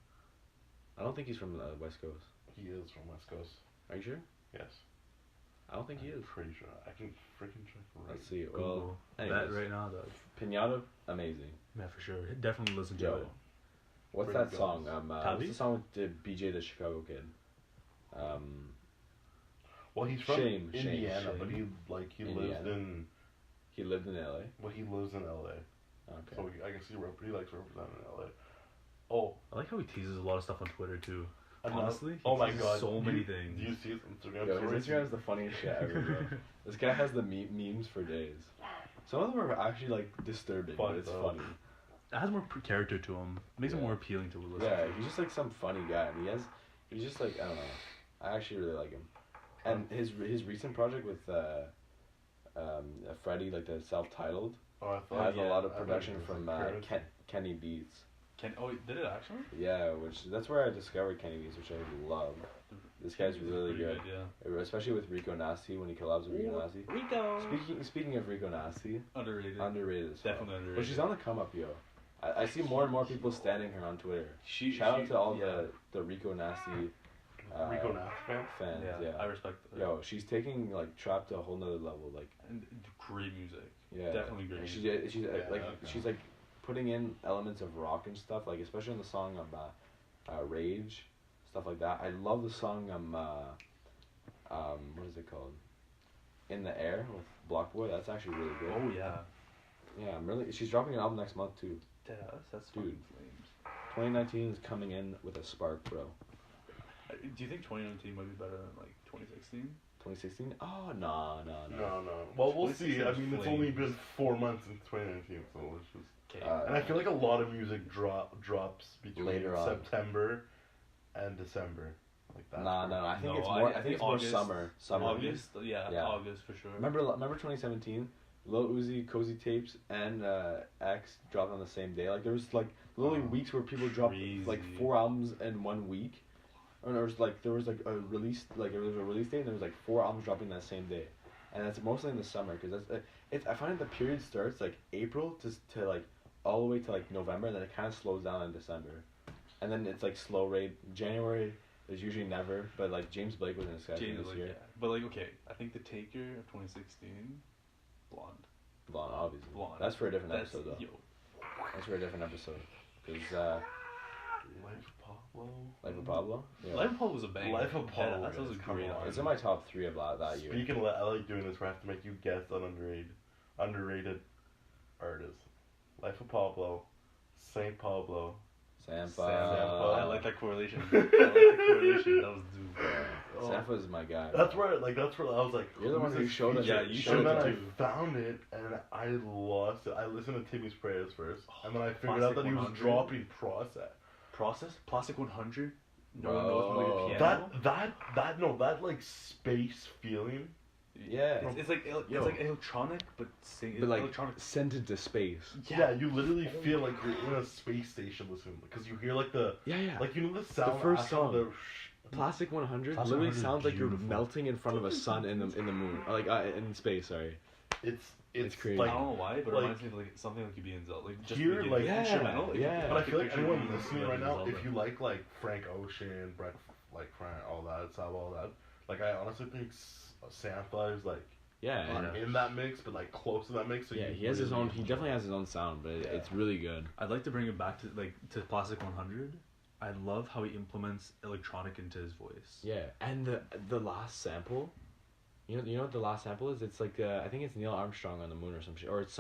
I don't think he's from the West Coast. He is from West Coast. Are you sure? Yes. I don't think he is. Pretty sure. I can freaking check right. Let's see. Google. Well, that right now, though. Pinata, amazing. Yeah, for sure. Definitely listen to it. What's Pretty that song? What's the song with the BJ the Chicago Kid? Well, he's from Indiana, Shame. but he lives in. He lived in LA. Well, he lives in LA. Okay. So I guess he likes representing LA. Oh, I like how he teases a lot of stuff on Twitter too. Honestly, oh my god, so many things. Do you see his Instagram? Yo, his Instagram is the funniest shit ever, bro. This guy has the memes for days. Some of them are actually like disturbing, but it's funny. It has more character to him. It makes him more appealing to listen. Yeah, he's just like some funny guy, and he's just like I don't know. I actually really like him, and his recent project with Freddie, like the self-titled, has a lot of production from Kenny Beats. Did it actually? Yeah, that's where I discovered Kenny Beats, which I love. This guy's really good. Yeah. Especially with Rico Nasty when he collabs with Rico Nasty. Rico. Speaking of Rico Nasty, underrated. Underrated as well. Definitely underrated. But she's on the come up, yo. I see more and more people standing her on Twitter. Shout out to all the Rico Nasty. Rico Nasty fans. Yeah, I respect that. Yo, she's taking like trap to a whole nother level. Like and great music. Yeah, definitely great. Music. She's like putting in elements of rock and stuff, like especially in the song Rage, stuff like that. I love the song what is it called? In the Air with Block Boy. That's actually really good. Oh yeah. Yeah, she's dropping an album next month too. That's dude. Flames. 2019 is coming in with a spark, bro. Do you think 2019 might be better than like 2016? 2016? Oh no. Well, we'll see. I mean, it's only been 4 months since 2019, so let's just. And I feel like a lot of music drops between September and December. Like that. No. I think it's more. I think it's August, more summer. August, yeah, August for sure. Remember 2017? Lil Uzi, Cozy Tapes, and X dropped on the same day. Like there was like literally weeks where people dropped like 4 albums in 1 week. Or there was a release date and there was like 4 albums dropping that same day. and that's mostly in the summer because I find the period starts like April to like all the way to like November, and then it kind of slows down in December, and then it's like slow rate. January there's usually never, but like James Blake was in a schedule this year. Yeah. But like, okay, I think the Taker of 2016, blonde. Blonde, obviously. Blonde. That's for a different That's, episode though. yo. That's for a different episode. Cause Life of Pablo. Life of Pablo. Yeah. Life of Pablo was a banger. Life of Pablo, That was a guys, come great on. album. It's in my top 3 of that year. Speaking of that, I like doing this where I have to make you guess on underrated artists. Life of Pablo, Saint Pablo. Sampha. I like that correlation. I like the correlation. That was dude. Sampha is my guy. That's where I was like, You're the one who's who this showed us. feature? Yeah, you And showed then it I too. found it and I lost it. I listened to Timmy's Prayers first, and then I figured Plastic out that he was 100. dropping Process. Process? Plastic 100? No one Oh. knows when the piano? That like space feeling. Yeah. It's like Yo. it's like electronic, but But like electronic. sent into space. Yeah, you literally feel like you're in a space station listening because you hear like the Yeah. like the sound. first after song. The Plastic 100 Plastic literally 100 is sounds like you're beautiful. melting in front of a sun in the moon, like in space. Sorry. It's crazy. like I don't know why, but it like- reminds me of like something like you'd be in Zelda. Like just Here, the like- beginning, instrumental. Yeah. But I feel like picture anyone you listening in right now, Zelda. if you like Frank Ocean, Brett, like Frank, all that, Sab, all that, like I honestly think Sampha is like Yeah. not and- in that mix, but like close to that mix. So yeah, you he has his really own. He enjoy definitely it. has his own sound, but Yeah. it's really good. I'd like to bring it back to Plastic 100. I love how he implements electronic into his voice. Yeah, and the last sample, you know what the last sample is? It's like I think it's Neil Armstrong on the moon or some shit, or it's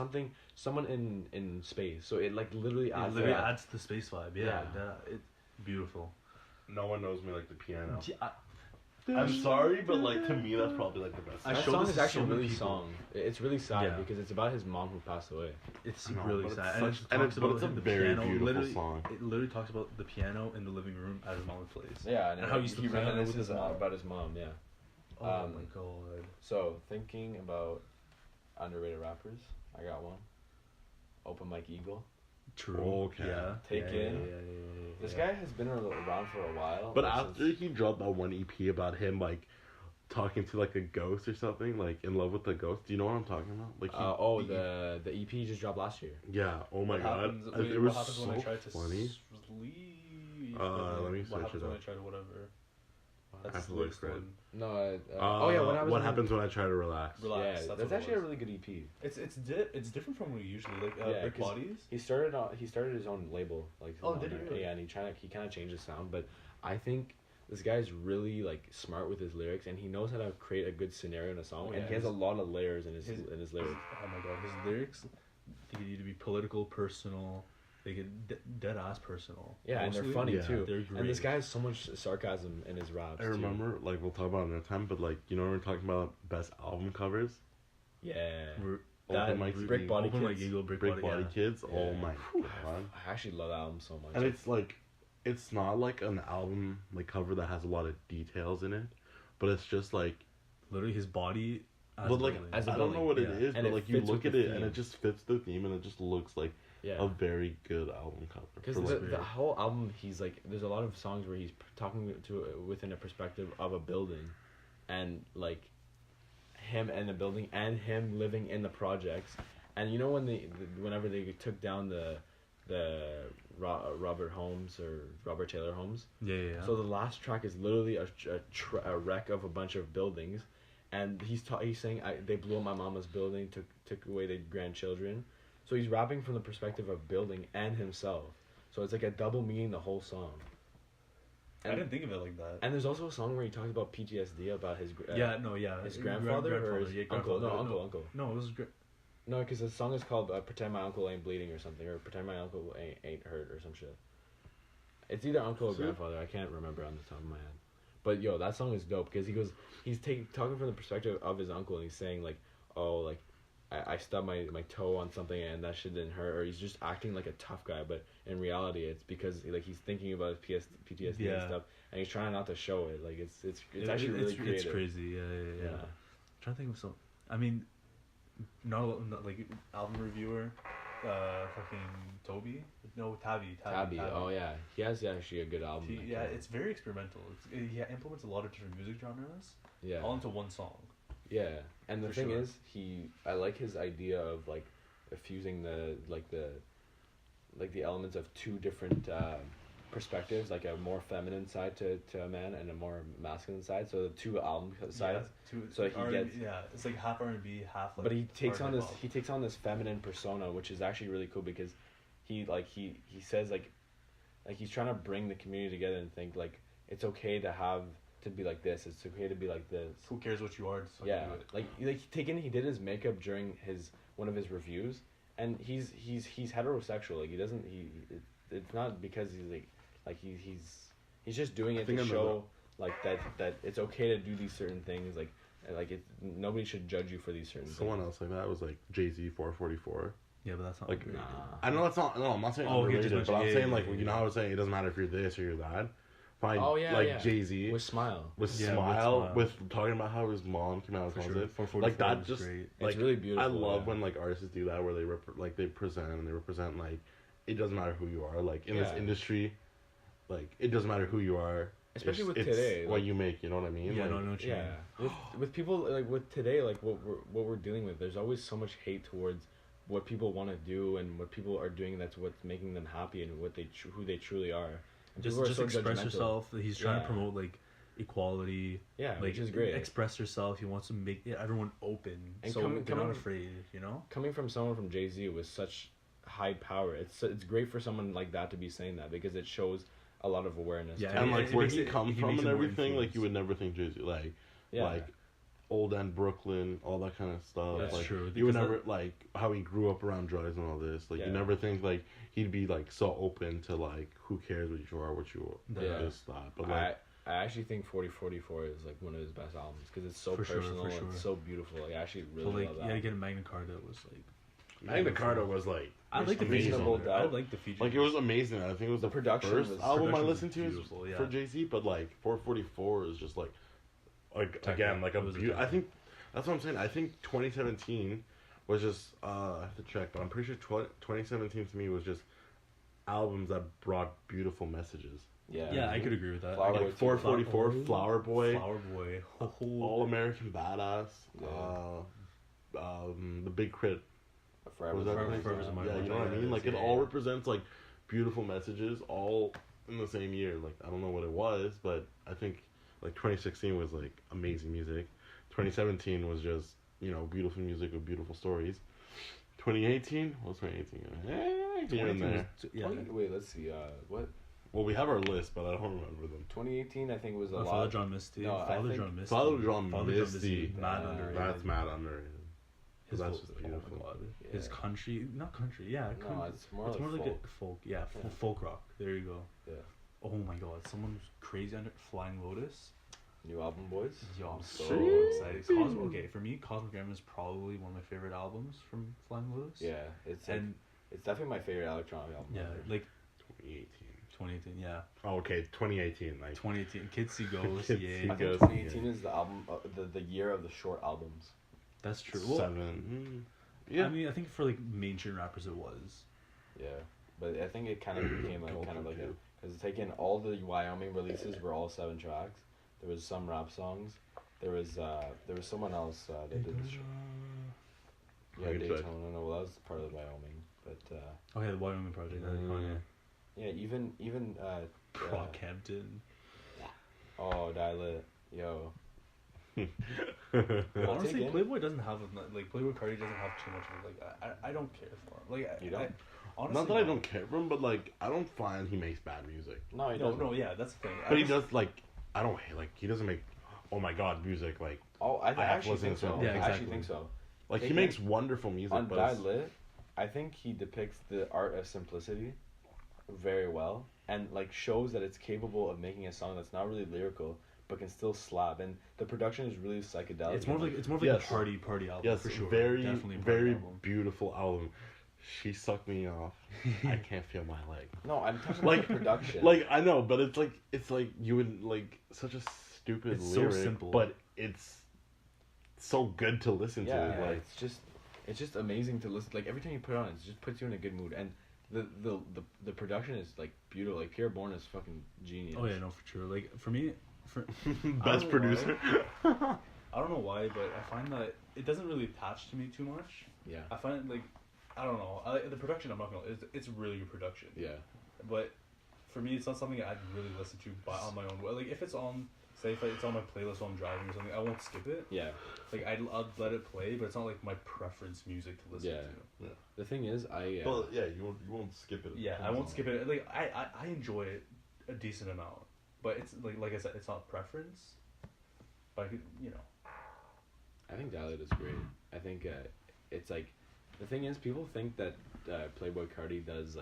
someone in space. So it like literally It adds. literally that. adds the space vibe. Yeah, it's beautiful. No one knows me like the piano. Yeah, I'm sorry, but like to me, that's probably like the best. I That showed song this is to actually so many really people. song. It's really sad Yeah. because it's about his mom who passed away. it's I know, really but it's sad. such- and and it it's- talks but about it's a the very piano. beautiful Literally, song. it literally talks about the piano in the living room at his mom's place. Yeah, And how he used to he play on it with reminisces his mom. about his mom. Yeah. Oh my god. So thinking about underrated rappers, I got one. Open Mike Eagle. True. Okay. Yeah. Take yeah, in. Yeah. This guy has been around for a while. But like, after since- he dropped that one EP about him like talking to like a ghost or something, like in love with the ghost. Do you know what I'm talking about? Like the EP just dropped last year. yeah. Oh my What god, happens- it wait, was what happens so when I try to funny. sleep? Let me What search happens it when I up. try to whatever? I That's have to the look latest for it. one. No. Oh yeah, when I was. What in- happens when I try to relax? Relax. Yeah, that's that's what it actually a was. really good EP. It's different from what we usually like. Yeah, Brick 'cause Bodies. He started his own label, like his Oh, own did he under- really? Yeah, and he kind of changed his sound, but I think this guy's really like smart with his lyrics, and he knows how to create a good scenario in a song, Oh, and yeah, he has a his- lot of layers in his his- lyrics. Oh my god, his lyrics. They can either be political, personal. They get dead ass personal. Yeah, and they're Mostly. funny Yeah. too. They're And this great. guy has so much sarcasm in his raps. I remember, like we'll talk about it another time, but like you know when we're talking about best album covers, Yeah. We're- Open that Mike Brick Eagle, Body Open Like Kids. Eagle, Brick Brick Body yeah. Kids. Oh Yeah. my god! I actually love that album so much. And it's like, it's not like an album like cover that has a lot of details in it, but it's just like, Literally his body. As but like building. as a I don't know what it building, is, yeah. And but it like you fits look with at the it and theme. it just fits the theme and it just looks like yeah. a very good album cover. Because for, like, the whole album, he's like, there's a lot of songs where he's talking to within a perspective of a building, and like, him and the building and him living in the projects, and you know whenever they took down the Robert Holmes or Robert Taylor Homes, yeah. so the last track is literally a wreck of a bunch of buildings, and he's saying they blew up my mama's building, took away the grandchildren. So he's rapping from the perspective of building and himself. So it's like a double meaning the whole song. I didn't think of it like that. And there's also a song where he talks about PTSD about his his grandfather or his uncle. No, uncle. No, it was No, because the song is called "Pretend My Uncle Ain't Bleeding" or something, or "Pretend My Uncle Ain't Hurt" or some shit. It's either uncle or Is it? grandfather. I can't remember on the top of my head. But yo, that song is dope because he's talking from the perspective of his uncle, and he's saying like, oh, like I stubbed my toe on something and that shit didn't hurt, or he's just acting like a tough guy, but in reality it's because like he's thinking about his PTSD and stuff, and he's trying not to show it. Like it's actually really creative. It's crazy. Yeah. I'm trying to think of some. I mean, not like album reviewer, fucking Toby. No, Tabby. Tabby. Oh yeah, he has actually a good album. Yeah, it's very experimental. He implements a lot of different music genres yeah. all into one song. Yeah, and the For thing sure. is, I like his idea of like fusing the elements of two different perspectives, like a more feminine side to a man and a more masculine side. So the two album sides. So he gets- it's like half R&B, half like. But he takes hard on this hip-hop. he takes on this feminine persona, which is actually really cool because he says like he's trying to bring the community together and think like it's okay to be like this. It's okay to be like this. Who cares what you are? Just fucking Yeah, do it. he did his makeup during one of his reviews, and he's heterosexual. Like it's not because he's just doing I it think to I show like that it's okay to do these certain things. Nobody should judge you for these certain Someone things. else like that was like Jay-Z 444. Yeah, but that's not Like, underrated. I know that's not. No, I'm not saying Oh, he just underrated, but I'm mentioned- saying yeah, like yeah, you know yeah. how I was saying it doesn't matter if you're this or you're that. Fine. Oh, yeah, like yeah. Jay-Z With Smile. with Yeah, with Smile Smile. with talking about how his mom came out For as sure. positive. 444 Like that was just great. like It's really beautiful. I love yeah. when like artists do that where they present and they represent like it doesn't matter who you are like in this Yeah. industry, like it doesn't matter who you are. Especially with it's today, what like- you make. You know what I mean? Yeah, like, no, I know what you Yeah, mean. with people like with today, like what we're dealing with, there's always so much hate towards what people want to do and what people are doing. That's what's making them happy and what who they truly are. And Just people are so express judgmental. yourself. He's trying to Yeah. promote like equality. Yeah, Like which is great. Express yourself. He wants to make everyone open, And so coming- they're not coming- afraid. You know. Coming from someone from Jay-Z with such high power, it's great for someone like that to be saying that because it shows a lot of awareness. Yeah, to and it. like it where makes he it- comes he from makes and it more everything, like influence. you would never think Jay-Z Yeah. like old end Brooklyn, all that kind of stuff. That's like, true, You would because never like how he grew up around drugs and all this. Like Yeah. you never think like he'd be like so open to like who cares what you are, what you are, Yeah. this that. But like I actually think 4044 is like one of his best albums because it's so For sure, personal for and sure. so beautiful. Like I actually So really like love yeah, that. again, Magna Carta was like. Magna Carta was like I like the amazing. features. Reasonable I Doubt. like the features. Like it was amazing. I think it was The the production first was- album I production was listened to beautiful, yeah. for Jay-Z, but like 444 is just like Techno. again like a It was a beautiful. I techno. think that's what I'm saying. I think 2017 was just I have to check, but I'm pretty sure 2017 to me was just albums that brought beautiful messages. Yeah, Yeah, I could agree with that. Flower Boy Like too. 444, Flower Boy, Flower Boy. All American Badass, Yeah. The Big Crit. Forever. Was that Forever- right? Forever's in my Yeah, mind. you know what I Yeah, mean? Like it yeah, all yeah. represents like beautiful messages all in the same year. Like I don't know what it was, but I think like 2016 was like amazing music. 2017 was just, you know, beautiful music with beautiful stories. 2018? What's 2018? Here and there. Yeah. Wait, let's see. What? Well, we have our list, but I don't remember them. 2018, I think was a Father lot. John Misty. No, I Father think- John Misty. Father John Father Misty. Mad Yeah. underrated. That's mad underrated. His That's vo- just oh my beautiful. God. Yeah. His country, not country, yeah. No, country. it's more like like folk. a folk, yeah, Yeah. folk rock. There you go. Yeah. Oh my God, someone who's crazy under Flying Lotus. New album, boys. Yo, I'm so Sheesh. excited. Okay, for me, Cosmic Grammar is probably one of my favorite albums from Flying Lotus. Yeah, it's like, And it's definitely my favorite electronic album. yeah, ever. like 2018. 2018, yeah, Oh, okay, 2018. Like 2018. Kids See Ghosts, Kids yeah, See I think Ghosts. 2018 is the album, the year of the short albums. that's true. Well, 7. Yeah. I mean, I think for like mainstream rappers, it was. Yeah, but I think it kind of became like kind of like a because taking all the Wyoming releases were all 7 tracks. There was some rap songs. There was someone else that did the yeah Okay, Daytona. but- No, well that was part of Wyoming, but Okay, the Wyoming Project. yeah, even Brockhampton. oh Dial-It, yo. Honestly, take in- Playboy doesn't have like Playboy Cardi doesn't have too much of like I don't care for him. Like You don't? honestly, Not that I don't care for him, but like I don't find he makes bad music. No, he No, doesn't. no, yeah, that's the thing. But he does like I don't hate like he doesn't make oh my god music like Oh, I have to actually listen think to so. him. Yeah, I actually exactly. think so. like he Taking- makes wonderful music. On But it's- Dial-It, I think he depicts the art of simplicity very well and like shows that it's capable of making a song that's not really lyrical but can still slap, and the production is really psychedelic. It's more like Yes. a party album yes, for sure. very Definitely a party very album. beautiful album. She sucked me off. I can't feel my leg. No, I'm talking Like about the production. Like I know, but it's like you would like such a stupid It's so lyric, simple. but it's so good to listen yeah, to. Like it's just amazing to listen. Like every time you put it on, it just puts you in a good mood, and the production is like beautiful. Like Pierre Bourne is fucking genius. Oh yeah, no, for sure. Like for me, best know producer. I don't don't know why, but I find that it doesn't really attach to me too much. Yeah. I find it, like, I don't know. The production, I'm not gonna. It's really good production. Yeah. But for me, it's not something I'd really listen to on my own. Like if it's on, say if it's on my playlist while I'm driving or something, I won't skip it. Yeah. Like I'll let it play, but it's not like my preference music to listen to. Yeah. The thing is, Well, yeah, you won't skip it. Yeah, I won't skip it. Like I enjoy it a decent amount, but it's like I said, it's not preference. But I could, I think Dilate is great. I think it's like, the thing is, people think that Playboy Carti does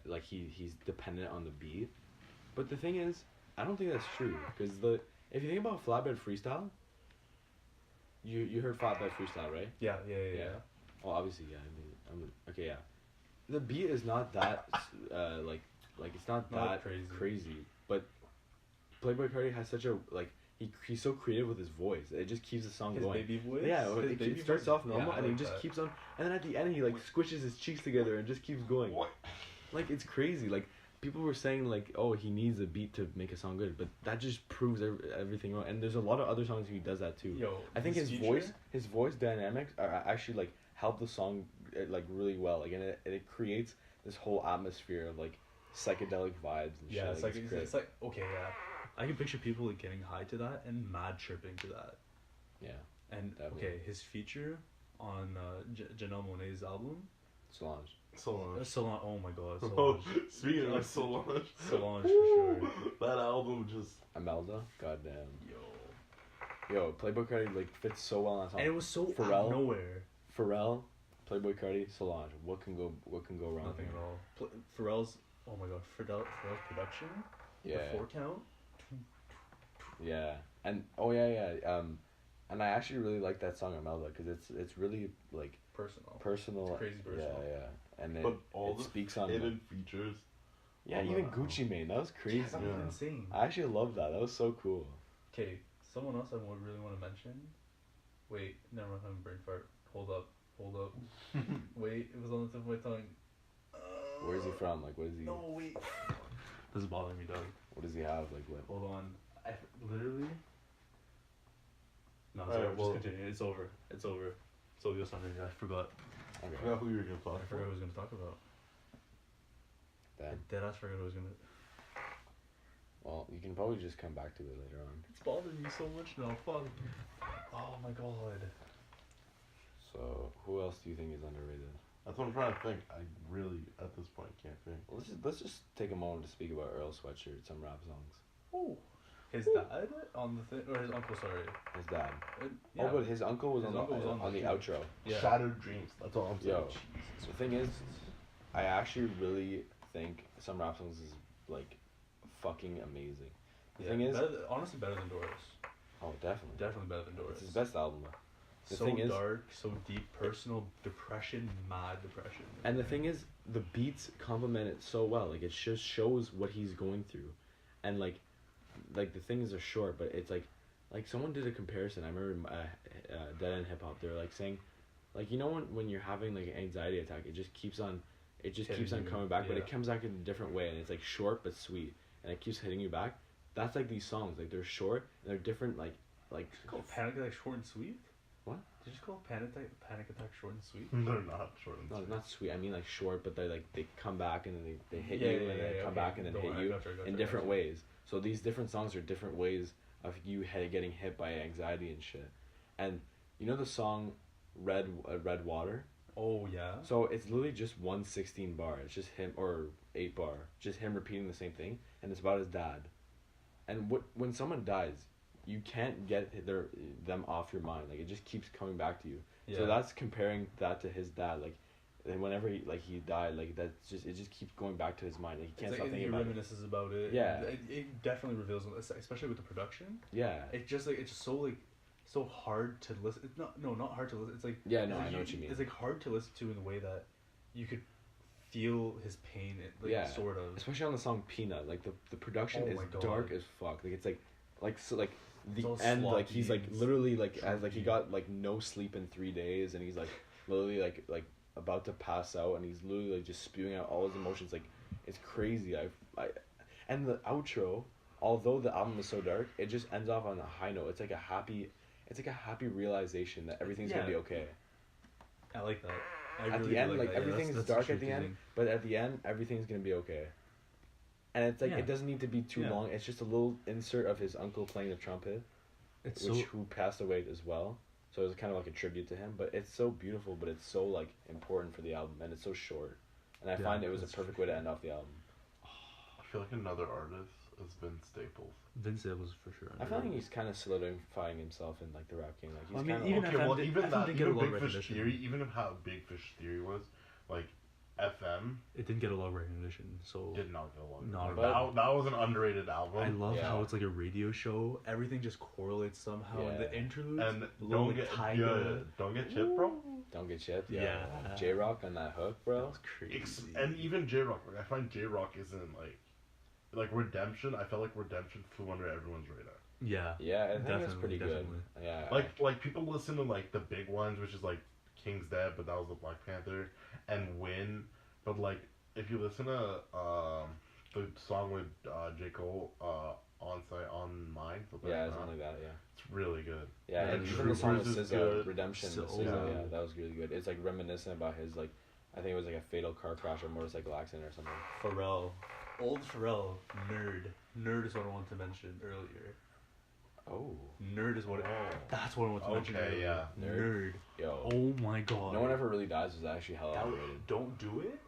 like he's dependent on the beat, but the thing is, I don't think that's true, because if you think about Flatbed Freestyle, you heard Flatbed Freestyle, right? Yeah. Well, obviously, yeah. I mean, okay, yeah. The beat is not that like it's not that crazy, but Playboy Carti has such a he's so creative with his voice. It just keeps the song going. His baby voice? Yeah, it starts off normal, and he like just that. keeps on, and then at the end he squishes his cheeks together and just keeps going. What? Like, it's crazy. Like, people were saying oh, he needs a beat to make a song good, but that just proves everything wrong. And there's a lot of other songs he does that too. Yo, I think his voice dynamics are actually help the song really well. And it creates this whole atmosphere of psychedelic vibes and shit. It's like okay, yeah. I can picture people getting high to that and mad chirping to that. Yeah. And definitely. Okay, his feature on Janelle Monáe's album, Solange. Solange. Oh my god, Oh, Solange. speaking of Solange. Solange for sure. That album just. Imelda, goddamn. Yo, Playboy Carti fits so well on that song. And it was so Pharrell, out of nowhere. Pharrell, Playboy Carti, Solange. What can go wrong? Nothing at all. Pharrell's. Oh my god, Pharrell's production. Yeah. The 4 count. Yeah, and and I actually really like that song Imelda, because it's really personal. It's crazy personal. Yeah, and But all it the speaks on hidden features. Yeah, even Gucci Mane, that was crazy. That was insane. I actually love that. That was so cool. Okay, someone else I really want to mention. Wait, never mind. I'm brain fart. Hold up. Wait, it was on the tip of my tongue. Where is he from? What is he? No, wait. This is bothering me, Doug. What does he have? What? Hold on. I literally. No, Alright, sorry. well- Just continue. It's over. So you'll sound I forgot. Okay. I forgot who you were gonna talk I forgot who I was gonna talk about. Damn. Deadass forgot who I was gonna. Well, you can probably just come back to it later on. It's bothering me so much now. Fuck. Oh my god. So, who else do you think is underrated? That's what I'm trying to think. I really, at this point, can't think. Let's just take a moment to speak about Earl Sweatshirt, some rap songs. Oh. His dad on the thing, or his uncle? Sorry. His dad. Yeah. Oh, but his uncle was His on uncle was on the thing. outro. Yeah. Shattered dreams. That's all I'm saying. Yo, the thing is, I actually really think some rap songs is fucking amazing. The thing is, honestly better than Doris. oh, definitely. Definitely better than Doris. It's his best album. The so thing is, dark, so deep, personal depression, mad depression. and the thing is, the beats complement it so well. It just shows what he's going through, and the things are short, but it's like someone did a comparison. I remember Dead End Hip Hop. They were saying, when you're having an anxiety attack, it just keeps on coming back, but it comes back in a different way, and it's short but sweet, and it keeps hitting you back. That's these songs. They're short and they're different. Like called Panic Attack short and sweet. What? Did you just call Panic Attack short and sweet? They're not short and No, sweet. not sweet. I mean short, but they come back and then they hit Yeah, you, yeah, and then yeah, come okay. back and then Don't hit worry, you gotcha, in different ways. So these different songs are different ways of you getting hit by anxiety and shit. And you know the song Red Water? Oh yeah. So it's literally just 116 bar. It's just him, or 8 bar. Just him repeating the same thing, and it's about his dad. And when someone dies, you can't get them off your mind. It just keeps coming back to you. Yeah. So that's comparing that to his dad. And whenever he died, that's just, it just keeps going back to his mind. He can't stop thinking about it. He reminisces about it. Yeah. It definitely reveals, especially with the production. Yeah. It's just it's just so hard to listen. It's not hard to listen. It's Yeah, no, I know what you mean. It's hard to listen to in the way that you could feel his pain. Yeah. Sort of. Especially on the song Peanut, the production Oh is my God. dark as fuck. The It's all end, sloppy he's and literally as he droopy. got no sleep in 3 days, and he's literally about to pass out, and he's literally just spewing out all his emotions. It's crazy. And the outro, although the album is so dark, it just ends off on a high note. It's a happy, it's like a happy realization that everything's gonna be okay. I like that. At the end, like everything is dark at the end, but at the end, everything's gonna be okay. And it's like it doesn't need to be too long. It's just a little insert of his uncle playing the trumpet, who passed away as well. So it was kind of like a tribute to him. But it's so beautiful, but it's so like important for the album, and it's so short. And I find it was a perfect way to end off the album. I feel like another artist is Vince Staples. Vince Staples for sure. I feel like he's kind of solidifying himself in like the rap game. Like he's even how Big Fish Theory was, like FM. It didn't get a lot of recognition, so did not get a lot. That was an underrated album. I love how it's like a radio show. Everything just correlates somehow. Yeah. The interludes. And don't get chipped, bro. Don't get chipped. Yeah. J-Rock on that hook, bro. That's crazy. And even J-Rock. Like, I find J-Rock isn't like Redemption. I felt like Redemption flew under everyone's radar. Yeah. Yeah, I think it's pretty good. Yeah. Like people listen to like the big ones, which is like King's Dead, but that was the Black Panther, and Win. But like if you listen to the song with J. Cole, on Mine. Something like that. Yeah. It's really good. Yeah, and even the song with SZA, Redemption, yeah, that was really good. It's like reminiscent about his like, I think it was like a fatal car crash or motorcycle accident or something. Pharrell. Old Pharrell, Nerd is what I wanted to mention earlier. Oh. Nerd is what. That's what I wanted to mention earlier. Okay, yeah. Nerd. Yo. Oh my god. No One Ever Really Dies was actually hella underrated. Don't do it.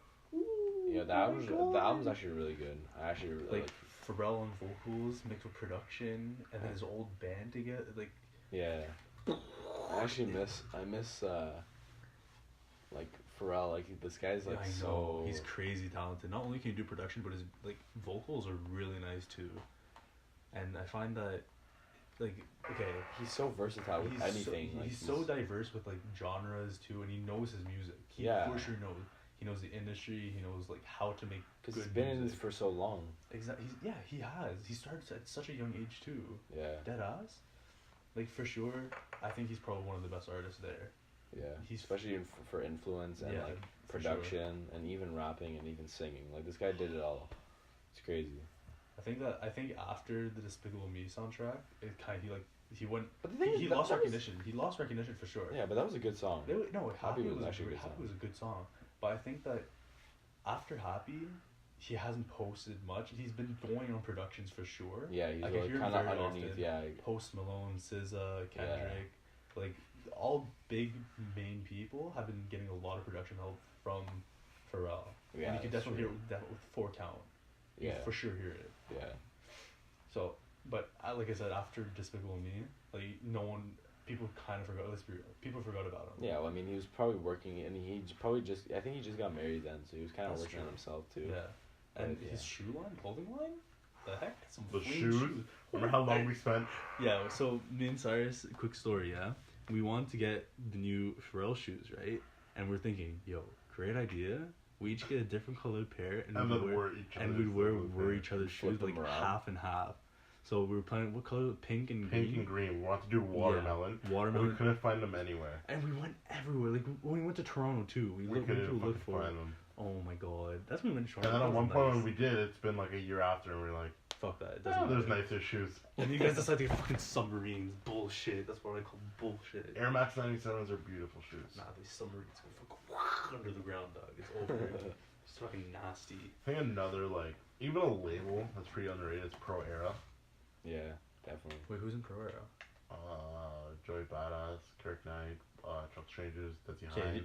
Yeah, the album's actually really good. I actually really like Pharrell on vocals mixed with production and his old band together. Like. Yeah. I miss like Pharrell, like this guy's like so. He's crazy talented. Not only can he do production, but his like vocals are really nice too. And I find that, like, okay, he's so versatile with anything. He's so diverse with like genres too, and he knows his music. He for sure knows. He knows the industry. He knows like how to make. Because he's been in this for so long. Exactly. He has. He started at such a young age too. Yeah. Dead ass. Like for sure, I think he's probably one of the best artists there. Yeah, especially for influence and like production and even rapping and even singing. Like this guy did it all. It's crazy. I think after the Despicable Me soundtrack, it kind of he went. But the thing he lost recognition. He lost recognition for sure. Yeah, but that was a good song. Happy was actually a good song. Happy was a good song, but I think that after Happy, he hasn't posted much. He's been going on productions for sure. Yeah, he's like kind of underneath. Yeah, Post Malone, SZA, Kendrick, like. All big main people have been getting a lot of production help from Pharrell. Yeah, and you can definitely hear that with 4 Count. You for sure hear it. Yeah. So, but like I said, after Despicable Me, like people kind of forgot. Let's be real, people forgot about him. Yeah, well, I mean, he was probably working, and I think he just got married then, so he was kind of working on himself too. Yeah, and his shoe line, clothing line. The heck? The shoes. Remember how long we spent? Yeah. So me and Cyrus, quick story. Yeah. We want to get the new Pharrell shoes, right? And we're thinking, yo, great idea. We each get a different colored pair, and we'd wear each other's shoes like half and half. So we were planning what color? Pink and green. Pink and green. We wanted to do watermelon. Watermelon. We couldn't find them anywhere. And we went everywhere. Like when we went to Toronto too, we couldn't look for them. Oh my god, that's when we went to Toronto. And then at one point when we did, it's been like a year after, and we're like, fuck that. It doesn't matter. There's nicer shoes. And you guys decided to get fucking submarines. Bullshit. That's what I call bullshit. Air Max 97s are beautiful shoes. Nah, these submarines go fucking under the ground, dog. It's over. It's fucking nasty. I think another, like, even a label that's pretty underrated is Pro Era. Yeah, definitely. Wait, who's in Pro Era? Joey Badass, Kirk Knight, Chuck Strangers, Desi Hines.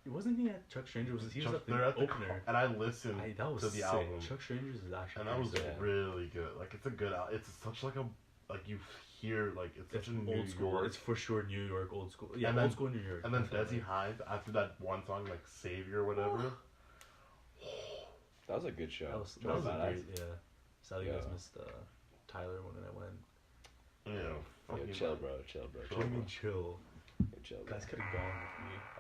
Wasn't he at Chuck Strangers? He was at the opener. And I listened to the album. Chuck Strangers is actually. And that was really good. Like it's a good. It's such like a you hear like it's such an old school. York. It's for sure New York old school. Yeah, old school New York. And then Desi Hines after that one song like Savior or whatever. That was a good show. That was a great. Yeah. Sadly, you guys missed Tyler when I went. Yeah. Chill, bro. What do you mean chill? Chill, guys could have gone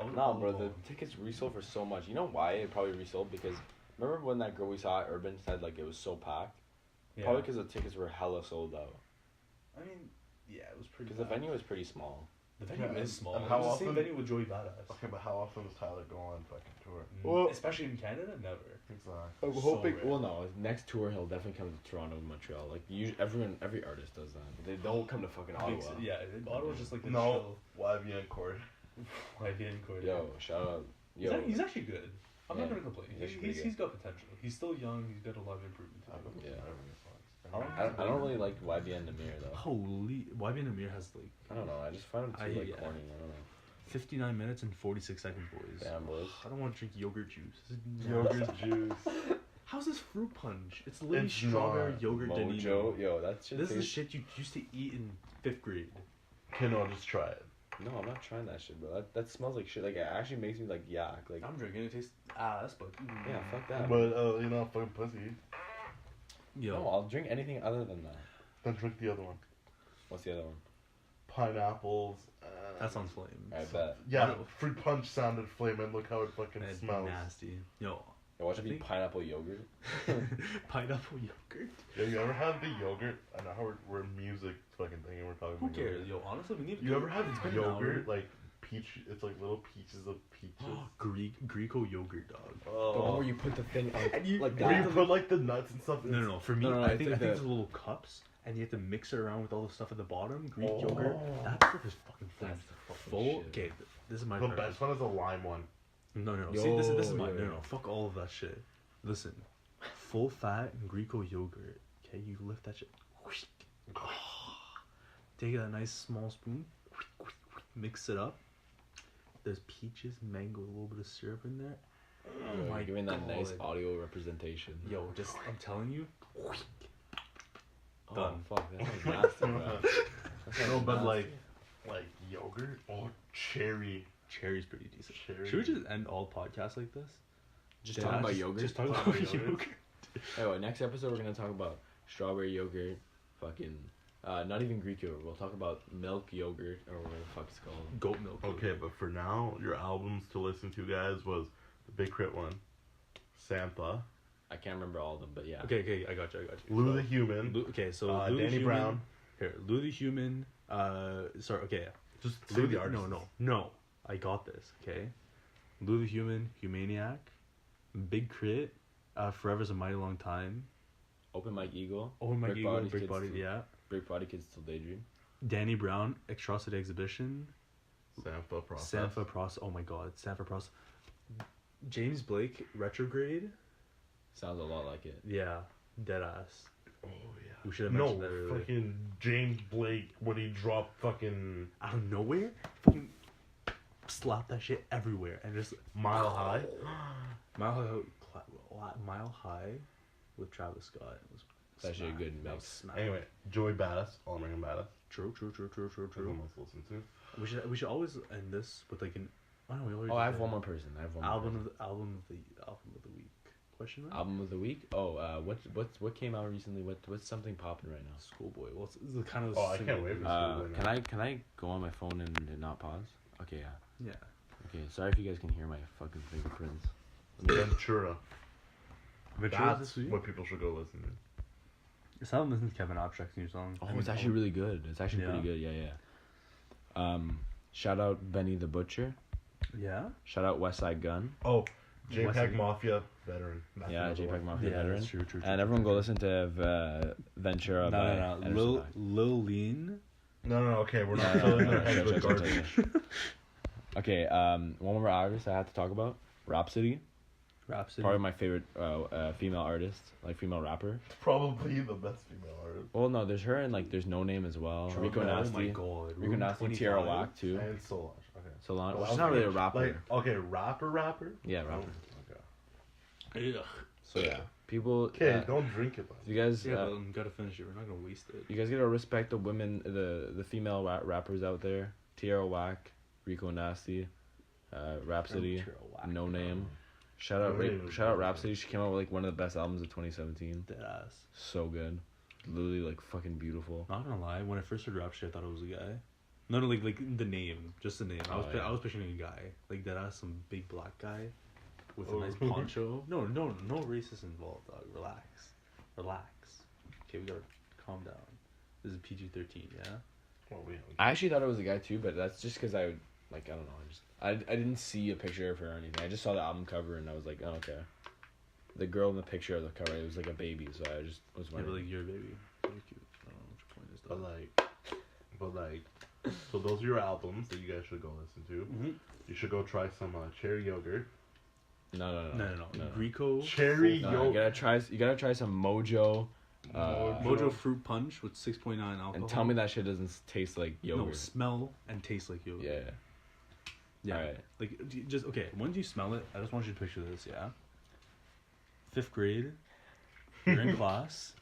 with me. No, bro, the tickets resold for so much. You know why it probably resold? Because remember when that girl we saw at Urban said like it was so packed? Yeah. Probably because the tickets were hella sold out. I mean, yeah, it was pretty. Because the venue was pretty small. The venue is small. And how it's often? the same venue with Joey Badass. Okay, but how often does Tyler go on fucking tour? Well- Especially in Canada, never. Exactly. I'm So hoping. rare. Well, no. Next tour, he'll definitely come to Toronto and Montreal. Like every artist does that. They don't come to fucking Ottawa. Yeah, Ottawa's just like the No, YB and Cord. YBN Corey. Yo, shout out. Yo, He's actually good. I'm not Yeah, gonna complain. he's actually pretty He's got potential. He's still young. He's got a lot of improvement to do. Yeah. I don't really like YBN Namir though. Holy, YBN Amir has like I don't know. I just find him too I- like yeah. corny. I don't know. 59 minutes and 46 seconds, boys. Damn, boys. I don't want to drink yogurt juice. Yogurt juice. How's this fruit punch? It's literally It's strawberry not. yogurt Mojo, Danino. yo, that shit. This is tastes- shit you used to eat in 5th grade. Okay, no, just try it. No, I'm not trying that shit, bro. That smells like shit. Like it actually makes me like yak. Like I'm drinking. It tastes ass, but yeah, fuck that. But you're not fucking pussy. Yo, No, I'll drink anything other than that. Then drink the other one. What's the other one? Pineapples. that sounds flame. I bet. Yeah, fruit punch sounded flame, and look how it fucking That'd be smells. nasty. Yo, Yo, watch I it be think- pineapple yogurt. pineapple yogurt. Yeah, you ever had the yogurt? I know how we're music fucking thing and we're talking Who about cares? yogurt. Yo, honestly, we need. You ever had It's been an yogurt hour. like peach? It's like little pieces of peaches. Greco yogurt, dog. The one where you put the thing on, And you- like Where you that. put like the nuts and stuff. No. For me, No, I it's think like it's the- little cups, and you have to mix it around with all the stuff at the bottom. Greek Oh. yogurt. That stuff is fucking flame. That's the fucking Full. shit. Okay, this is my The preference. best one is a lime one. No. Yo, See, this is mine. yo. No. Fuck all of that shit. Listen, full fat Greco yogurt. Okay, you lift that shit. Take a nice small spoon. Mix it up. There's peaches, mango, a little bit of syrup in there. Yo, my you're giving that nice God. audio representation. Yo, just I'm telling you. Oh, done. fuck, that sounds nasty, bro. That sounds No, but nasty. like yogurt. Oh, cherry. Cherry's pretty decent. Cherry. Should we just end all podcasts like this? Just talking about yogurt. Just talking Talk about about yogurt. yogurt. Anyway, next episode we're gonna talk about strawberry yogurt, fucking, not even Greek yogurt. We'll talk about milk yogurt or whatever the fuck it's called. Goat milk. Okay, but for now, your albums to listen to, guys, was the Big Crit one, Sampha, I can't remember all of them, but yeah. Okay, I got you. Lou the Human, Okay, so Danny Lou the Human, Brown. Here, Lou the Human. Sorry. Okay. Just Lou say the artist. No. I got this. Okay. Lou the Human, Humaniac, Big Crit, Forever's a Mighty Long Time. Open Mike Eagle. Oh my Brick God, Body Big Kids Body, Still- yeah. Brick Body Kids Still Daydream. Danny Brown, Atrocity Exhibition, Sampha Process. Sampha Process. Oh my God, Sampha Process. James Blake, Retrograde. Sounds a lot like it. Yeah, Deadass. Oh yeah. We should have No, mentioned that earlier. fucking James Blake when he dropped fucking Out of nowhere, fucking slap that shit everywhere and just Mile High. Mile High with Travis Scott. It was That's actually a smack. good That mix. was smack. Anyway, Joey Badass, All American Badass. True. Everyone must listen to. We should always end this with like an. I don't know. We always Oh, I have did. one more person. Album of the week. Question mark. Album of the week. Oh, what came out recently? What's something popping right now? Schoolboy. Well, it's the kind of. Oh, I can't wait for Schoolboy now. Can I go on my phone and not pause? Okay, yeah. Yeah. Okay, sorry if you guys can hear my fucking fingerprints. Ventura. Ventura's That's this week? what people should go listen to. It's not listening to Kevin Abstrakt's new song. Oh, it's actually really good. It's actually Yeah. pretty good. Yeah. Shout out Benny the Butcher. Yeah. Shout out West Side Gun. Oh, JPEG Wesley. Mafia veteran. That's Yeah, another JPEG one. Mafia Yeah, veteran. that's true. And everyone go listen to Ventura by No. Anderson Lil .Paak. Lil Lean. No, okay, we're not No, filling no, their no, heads chill, with chill, chill, garbage. Okay, one more artist I have to talk about. Rhapsody. Rhapsody. Probably my favorite female artist, like female rapper. Probably the best female artist. Well, no, there's her and like there's No Name as well. True. Rico Oh Nasty. Oh my God. Rico Room Nasty, 25. Tierra Whack too. And Solange. Okay. Solange. Well, She's not really a rapper. Like, okay, rapper? Yeah, rapper. Okay. Ugh. So yeah, people. Okay, don't drink it, though. You guys, Yeah, but we gotta finish it. We're not gonna waste it. you guys gotta respect the women, the female rappers out there. Tierra Whack, Rico Nasty, Rhapsody, Tierra Whack. No Name. Shout out, shout out Rhapsody. She came out with like one of the best albums of 2017. Deadass. So good, literally like fucking beautiful. Not gonna lie, when I first heard Rhapsody, I thought it was a guy. No, like the name, just the name. Oh, yeah. I was picturing a guy, like Deadass, some big black guy, with Oh. a nice poncho. No racist involved, dog. Relax. Okay, we gotta calm down. This is PG-13, yeah. Well, I actually thought it was a guy too, but that's just because I would I don't know. I didn't see a picture of her or anything. I just saw the album cover and I was like, oh, okay. The girl in the picture of the cover, it was like a baby, so I just was wondering. Yeah, but you're a baby. Very cute. I don't know what your point is though. But so those are your albums that you guys should go listen to. Mm-hmm. You should go try some cherry yogurt. No. Greco. Cherry yogurt. You gotta try some Mojo. Mojo fruit punch with 6.9 alcohol. And tell me that shit doesn't taste like yogurt. No, smell and taste like yogurt. Yeah. Yeah. All right. Like, just okay. When do you smell it? I just want you to picture this. Yeah. 5th grade. You're in class.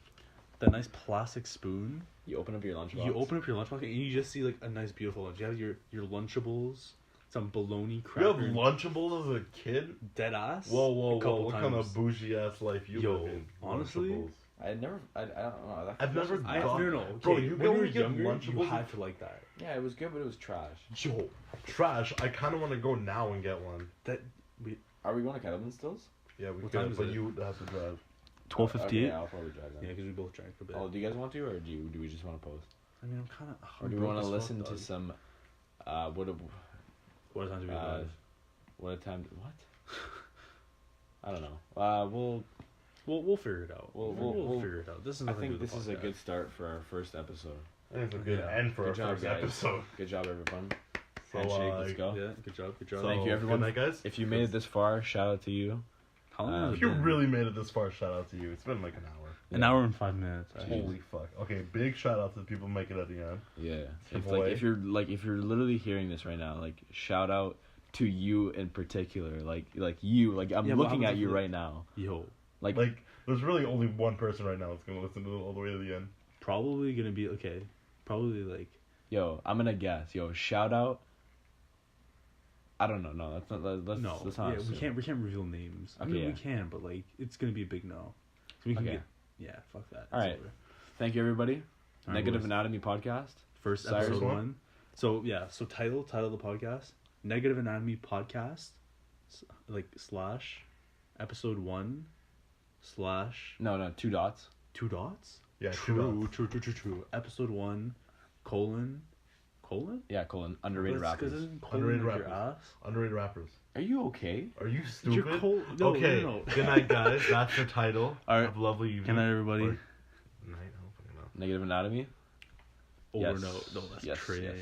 That nice plastic spoon. You open up your lunchbox. You open up your lunchbox and you just see like a nice, beautiful lunch. You have your Lunchables, some bologna crackers. You have Lunchables as a kid? Dead ass. Whoa! What kind of bougie ass life you live in? Honestly. Lunchables. I don't know. I've never got... No. Bro, okay, you when you were get younger, Lunchables. you had to like that. Yeah, it was good, but it was trash. Yo, trash. I kind of want to go now and get one. Are we going to Kettleman Stills? Yeah, we What could, time is but it? you would have to drive. 12:58. Okay, I'll probably drive then. Yeah, because we both drank for a bit. Oh, do you guys want to, or do we just want to post? I mean, I'm kind of. Or do we want to listen to some? What a time to be alive. What a time. What? I don't know. We'll figure it out. We'll figure it out. This is. I think this is a good start for our first episode. I think it's a good end for our first episode. Good job, everyone. So, handshake, let's go. Yeah, good job. So, thank you, everyone. Good night, guys. If you made it this far, shout out to you. How long if you really made it this far, shout out to you. It's been like an hour. An hour and 5 minutes. Holy fuck. Okay, big shout out to the people making it at the end. Yeah. If you're literally hearing this right now, shout out to you in particular. I'm looking at you right now. Yo. Like there's really only one person right now that's gonna listen to it all the way to the end. Probably gonna be okay. Probably like. Yo, I'm gonna guess. Yo, shout out. I don't know. No, that's not. That's not. Yeah, we can't reveal names. Okay, I mean, we can, but it's gonna be a big no. So we can get. Yeah, fuck that. All right. Over. Thank you, everybody. All Negative right, Anatomy podcast. First episode 1. So yeah. So title of the podcast. Negative Anatomy podcast. / episode 1 / No, 2 dots. 2 dots. Yeah, true. Episode 1 : Yeah, : underrated rappers. Underrated rappers. Underrated rappers. Are you okay? Are you stupid? No, okay. No. Good night, guys. That's the title. All right. Have a lovely evening. Good night, everybody. Night. I don't fucking know. Negative Anatomy. Or yes. no, that's yes, crazy. Yes.